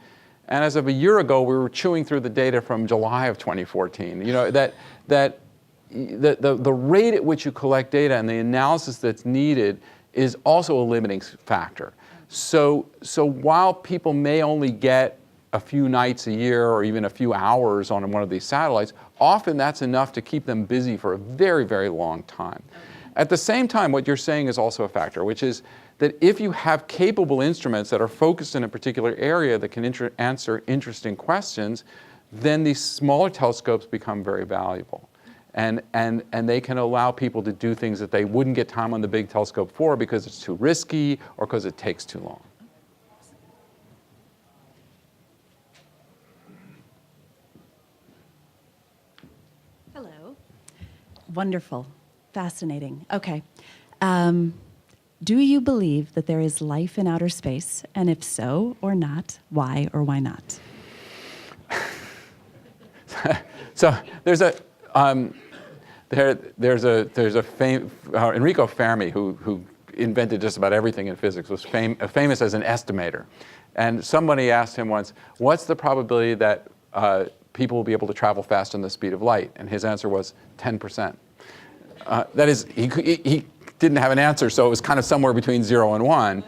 and as of a year ago, we were chewing through the data from July of 2014. You know, the rate at which you collect data and the analysis that's needed is also a limiting factor. So while people may only get a few nights a year or even a few hours on one of these satellites, often that's enough to keep them busy for a very, very long time. At the same time, what you're saying is also a factor, which is that if you have capable instruments that are focused in a particular area that can answer interesting questions, then these smaller telescopes become very valuable. And they can allow people to do things that they wouldn't get time on the big telescope for because it's too risky or because it takes too long. Hello. Wonderful. Fascinating. Okay. Do you believe that there is life in outer space? And if so or not, why or why not? So there's Enrico Fermi, who invented just about everything in physics, was famous as an estimator. And somebody asked him once, what's the probability that people will be able to travel faster than the speed of light? And his answer was 10%. That is, he didn't have an answer, so it was kind of somewhere between 0 and 1.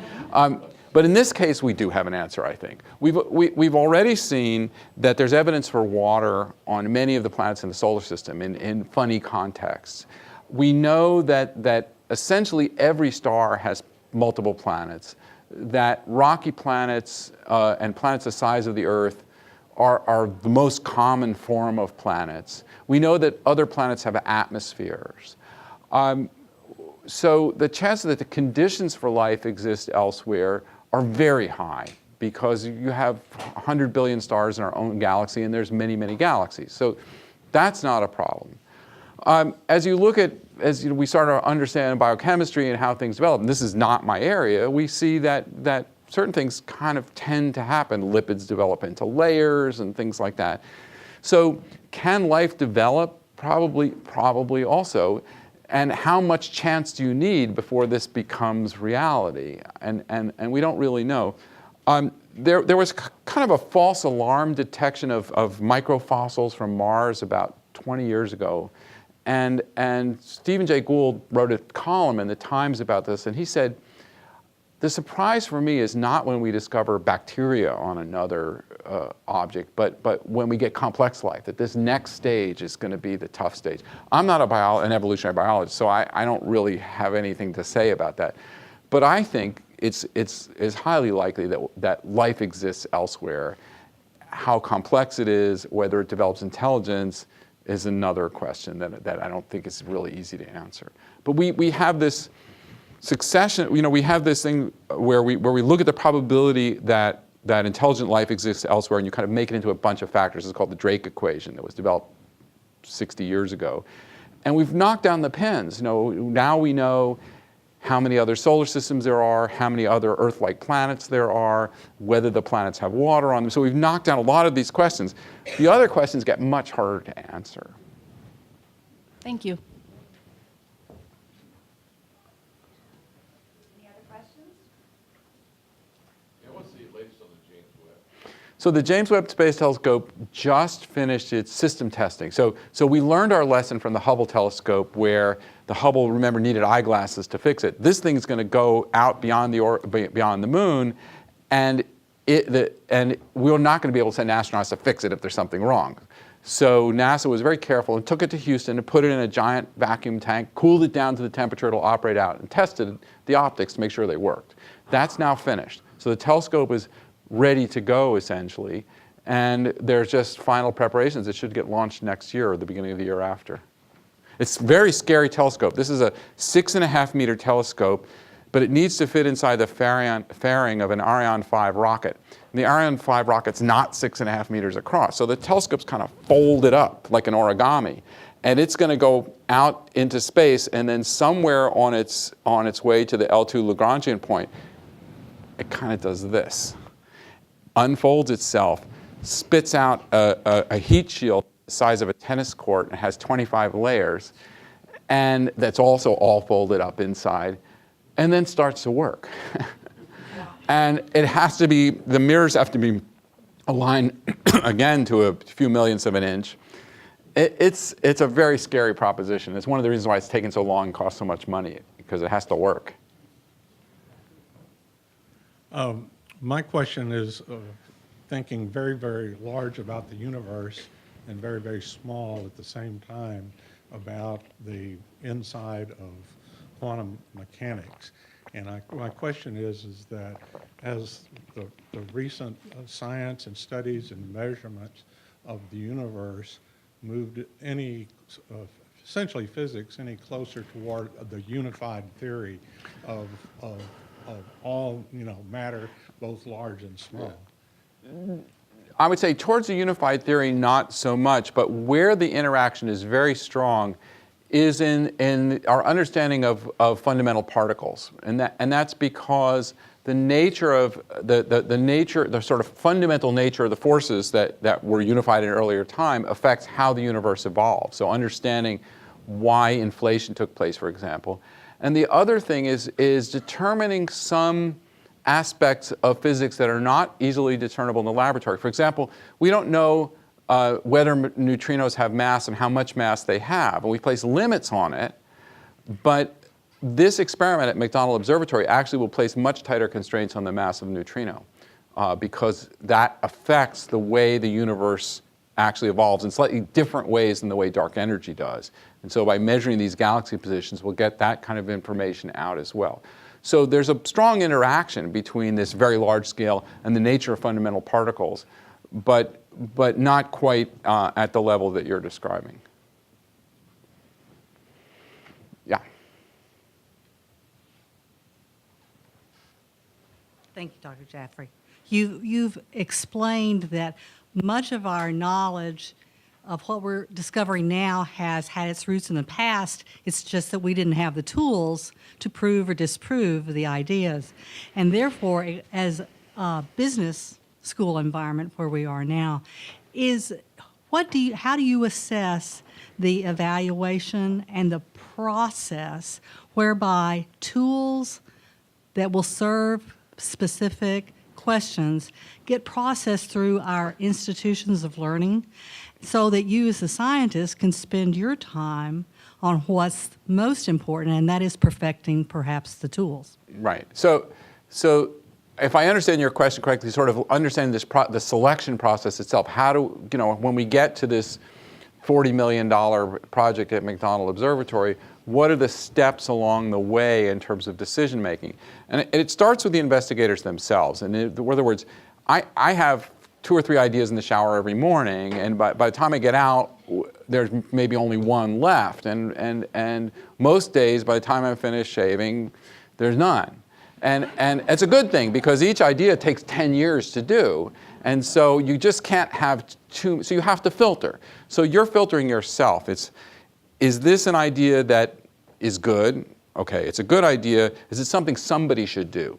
But in this case, we do have an answer, I think. We've already seen that there's evidence for water on many of the planets in the solar system in funny contexts. We know that essentially every star has multiple planets, that rocky planets and planets the size of the Earth are the most common form of planets. We know that other planets have atmospheres. So the chances that the conditions for life exist elsewhere are very high because you have 100 billion stars in our own galaxy and there's many, many galaxies. So that's not a problem. As we start to understand biochemistry and how things develop, and this is not my area, we see that certain things kind of tend to happen. Lipids develop into layers and things like that. So can life develop? Probably also. And how much chance do you need before this becomes reality? And we don't really know. There was kind of a false alarm detection of microfossils from Mars about 20 years ago. And Stephen Jay Gould wrote a column in the Times about this, and he said, the surprise for me is not when we discover bacteria on another object, but when we get complex life, that this next stage is going to be the tough stage. I'm not an evolutionary biologist, so I don't really have anything to say about that. But I think it's highly likely that life exists elsewhere. How complex it is, whether it develops intelligence, is another question that I don't think is really easy to answer. But we have this succession, we have this thing where we look at the probability that intelligent life exists elsewhere, and you kind of make it into a bunch of factors. It's called the Drake equation that was developed 60 years ago. And we've knocked down the pins. Now we know how many other solar systems there are, how many other Earth-like planets there are, whether the planets have water on them. So we've knocked down a lot of these questions. The other questions get much harder to answer. Thank you. So the James Webb Space Telescope just finished its system testing. So we learned our lesson from the Hubble telescope, where the Hubble, remember, needed eyeglasses to fix it. This thing's going to go out beyond the moon, and we're not going to be able to send astronauts to fix it if there's something wrong. So NASA was very careful and took it to Houston and put it in a giant vacuum tank, cooled it down to the temperature it'll operate out, and tested the optics to make sure they worked. That's now finished. So the telescope is ready to go, essentially, and there's just final preparations. It should get launched next year or the beginning of the year after. It's a very scary telescope. This is a 6.5-meter telescope, but it needs to fit inside the fairing of an Ariane 5 rocket. And the Ariane 5 rocket's not 6.5 meters across, so the telescope's kind of folded up like an origami. And it's going to go out into space, and then somewhere on its way to the L2 Lagrangian point, it kind of does this. Unfolds itself, spits out a heat shield the size of a tennis court, and has 25 layers, and that's also all folded up inside, and then starts to work. And it has to be, the mirrors have to be aligned again to a few millionths of an inch. It's a very scary proposition. It's one of the reasons why it's taken so long and cost so much money, because it has to work. My question is thinking very, very large about the universe and very, very small at the same time about the inside of quantum mechanics. And my question is that as the recent science and studies and measurements of the universe moved essentially physics any closer toward the unified theory of all, matter, both large and small? I would say towards the unified theory, not so much, but where the interaction is very strong is in our understanding of fundamental particles. And that's because the nature of the sort of fundamental nature of the forces that were unified in an earlier time affects how the universe evolved. So understanding why inflation took place, for example. And the other thing is determining some aspects of physics that are not easily determinable in the laboratory. For example, we don't know whether neutrinos have mass and how much mass they have, and we place limits on it, but this experiment at McDonald Observatory actually will place much tighter constraints on the mass of a neutrino because that affects the way the universe actually evolves in slightly different ways than the way dark energy does. And so by measuring these galaxy positions, we'll get that kind of information out as well. So there's a strong interaction between this very large scale and the nature of fundamental particles, but not quite at the level that you're describing. Yeah. Thank you, Dr. Jaffee. You've explained that much of our knowledge of what we're discovering now has had its roots in the past. It's just that we didn't have the tools to prove or disprove the ideas. And therefore, as a business school environment where we are now, how do you assess the evaluation and the process whereby tools that will serve specific questions get processed through our institutions of learning so that you as a scientist can spend your time on what's most important, and that is perfecting perhaps the tools? Right. So if I understand your question correctly, sort of understanding the selection process itself, how do, when we get to this $40 million project at McDonald Observatory, what are the steps along the way in terms of decision making? And it starts with the investigators themselves. And in other words, I have 2 or 3 ideas in the shower every morning, and by the time I get out, there's maybe only one left. And most days, by the time I'm finished shaving, there's none. And it's a good thing, because each idea takes 10 years to do. And so you just can't have so you have to filter. So you're filtering yourself. Is this an idea that is good? Okay, it's a good idea. Is it something somebody should do?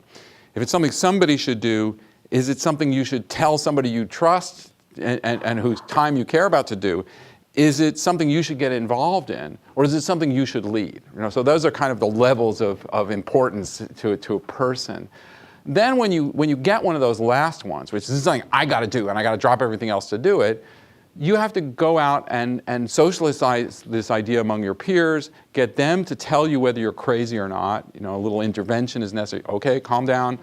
If it's something somebody should do, is it something you should tell somebody you trust and whose time you care about to do? Is it something you should get involved in, or is it something you should lead? So those are kind of the levels of importance to a person. Then when you get one of those last ones, which is something I got to do, and I got to drop everything else to do it, you have to go out and socialize this idea among your peers, get them to tell you whether you're crazy or not. You know, a little intervention is necessary. Okay, calm down.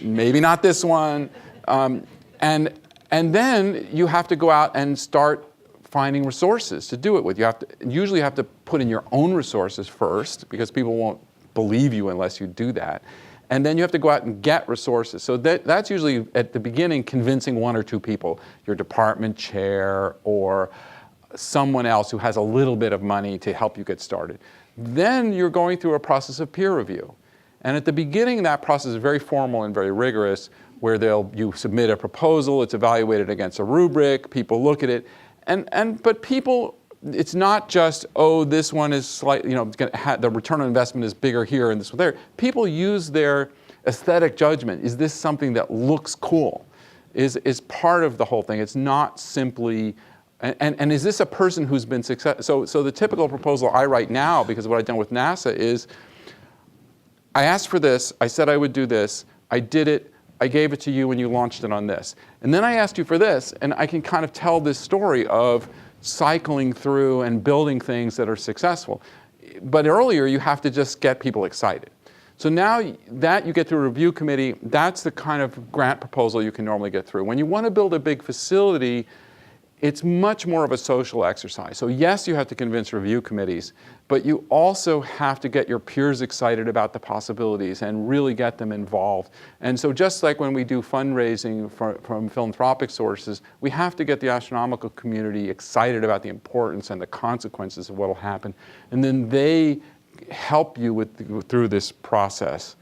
Maybe not this one. And then you have to go out and start finding resources to do it with. You usually have to put in your own resources first, because people won't believe you unless you do that. And then you have to go out and get resources. So that's usually, at the beginning, convincing one or two people, your department chair or someone else who has a little bit of money to help you get started. Then you're going through a process of peer review. And at the beginning, that process is very formal and very rigorous, where you submit a proposal, it's evaluated against a rubric, people look at it, but people, it's not just, oh, this one is slightly, you know, the return on investment is bigger here and this one there. People use their aesthetic judgment. Is this something that looks cool? Is part of the whole thing. It's not simply, and is this a person who's been successful? So the typical proposal I write now, because of what I've done with NASA, is I asked for this, I said I would do this, I did it, I gave it to you and you launched it on this. And then I asked you for this, and I can kind of tell this story of cycling through and building things that are successful. But earlier, you have to just get people excited. So now that you get through a review committee, that's the kind of grant proposal you can normally get through. When you want to build a big facility, it's much more of a social exercise. So yes, you have to convince review committees, but you also have to get your peers excited about the possibilities and really get them involved. And so just like when we do fundraising from philanthropic sources, we have to get the astronomical community excited about the importance and the consequences of what will happen. And then they help you through this process.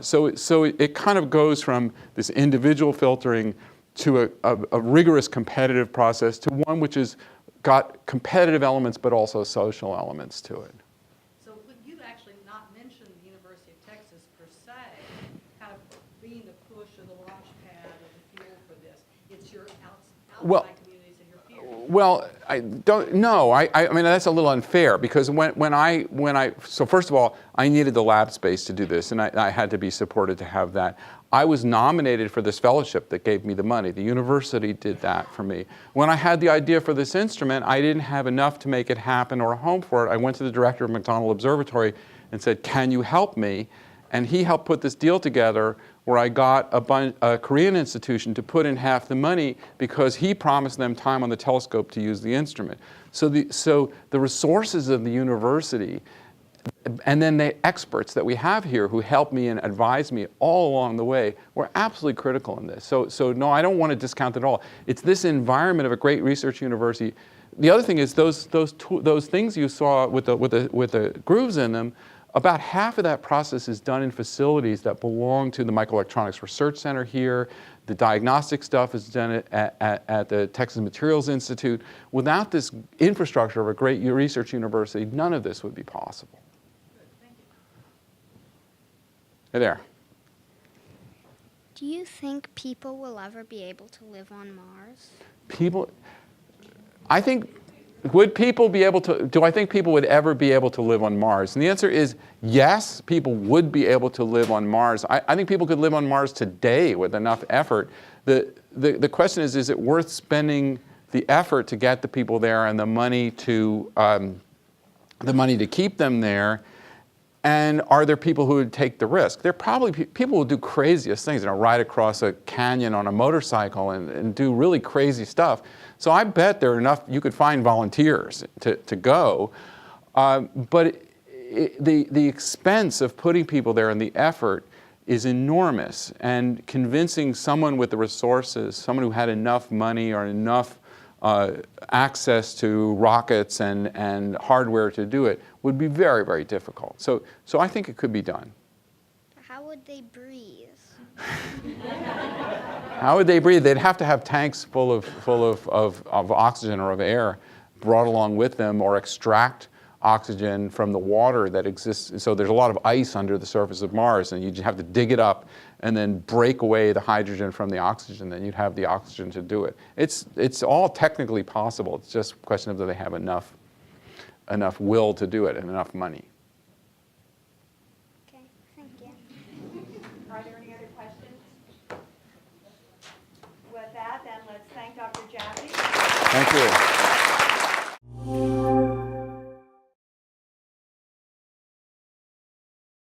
So it kind of goes from this individual filtering to a rigorous competitive process to one which has got competitive elements but also social elements to it. So you've actually not mentioned the University of Texas per se, kind of being the push or the launch pad or the fuel for this. It's your outside communities and your peers. Well, I don't know. I mean, that's a little unfair, because so first of all, I needed the lab space to do this, and I had to be supported to have that. I was nominated for this fellowship that gave me the money. The university did that for me. When I had the idea for this instrument, I didn't have enough to make it happen or a home for it. I went to the director of McDonald Observatory and said, can you help me? And he helped put this deal together where I got a Korean institution to put in half the money, because he promised them time on the telescope to use the instrument. So the resources of the university, and then the experts that we have here who helped me and advised me all along the way, were absolutely critical in this. So no, I don't want to discount it at all. It's this environment of a great research university. The other thing is those things you saw with the grooves in them, about half of that process is done in facilities that belong to the Microelectronics Research Center here. The diagnostic stuff is done at the Texas Materials Institute. Without this infrastructure of a great research university, none of this would be possible. Hey there. Do you think people will ever be able to live on Mars? I think, do I think people would ever be able to live on Mars? And the answer is yes, people would be able to live on Mars. I think people could live on Mars today with enough effort. The question is it worth spending the effort to get the people there and the money to keep them there? And are there people who would take the risk? There are probably people who do craziest things, ride across a canyon on a motorcycle and do really crazy stuff. So I bet there are enough, you could find volunteers to go. But the expense of putting people there and the effort is enormous. And convincing someone with the resources, someone who had enough money or enough access to rockets and hardware to do it, would be very, very difficult. So I think it could be done. How would they breathe? How would they breathe? They'd have to have tanks full of oxygen or of air brought along with them, or extract oxygen from the water that exists. So there's a lot of ice under the surface of Mars, and you'd have to dig it up and then break away the hydrogen from the oxygen, then you'd have the oxygen to do it. It's all technically possible. It's just a question of do they have enough will to do it and enough money. Okay, thank you. Are there any other questions? Thank you.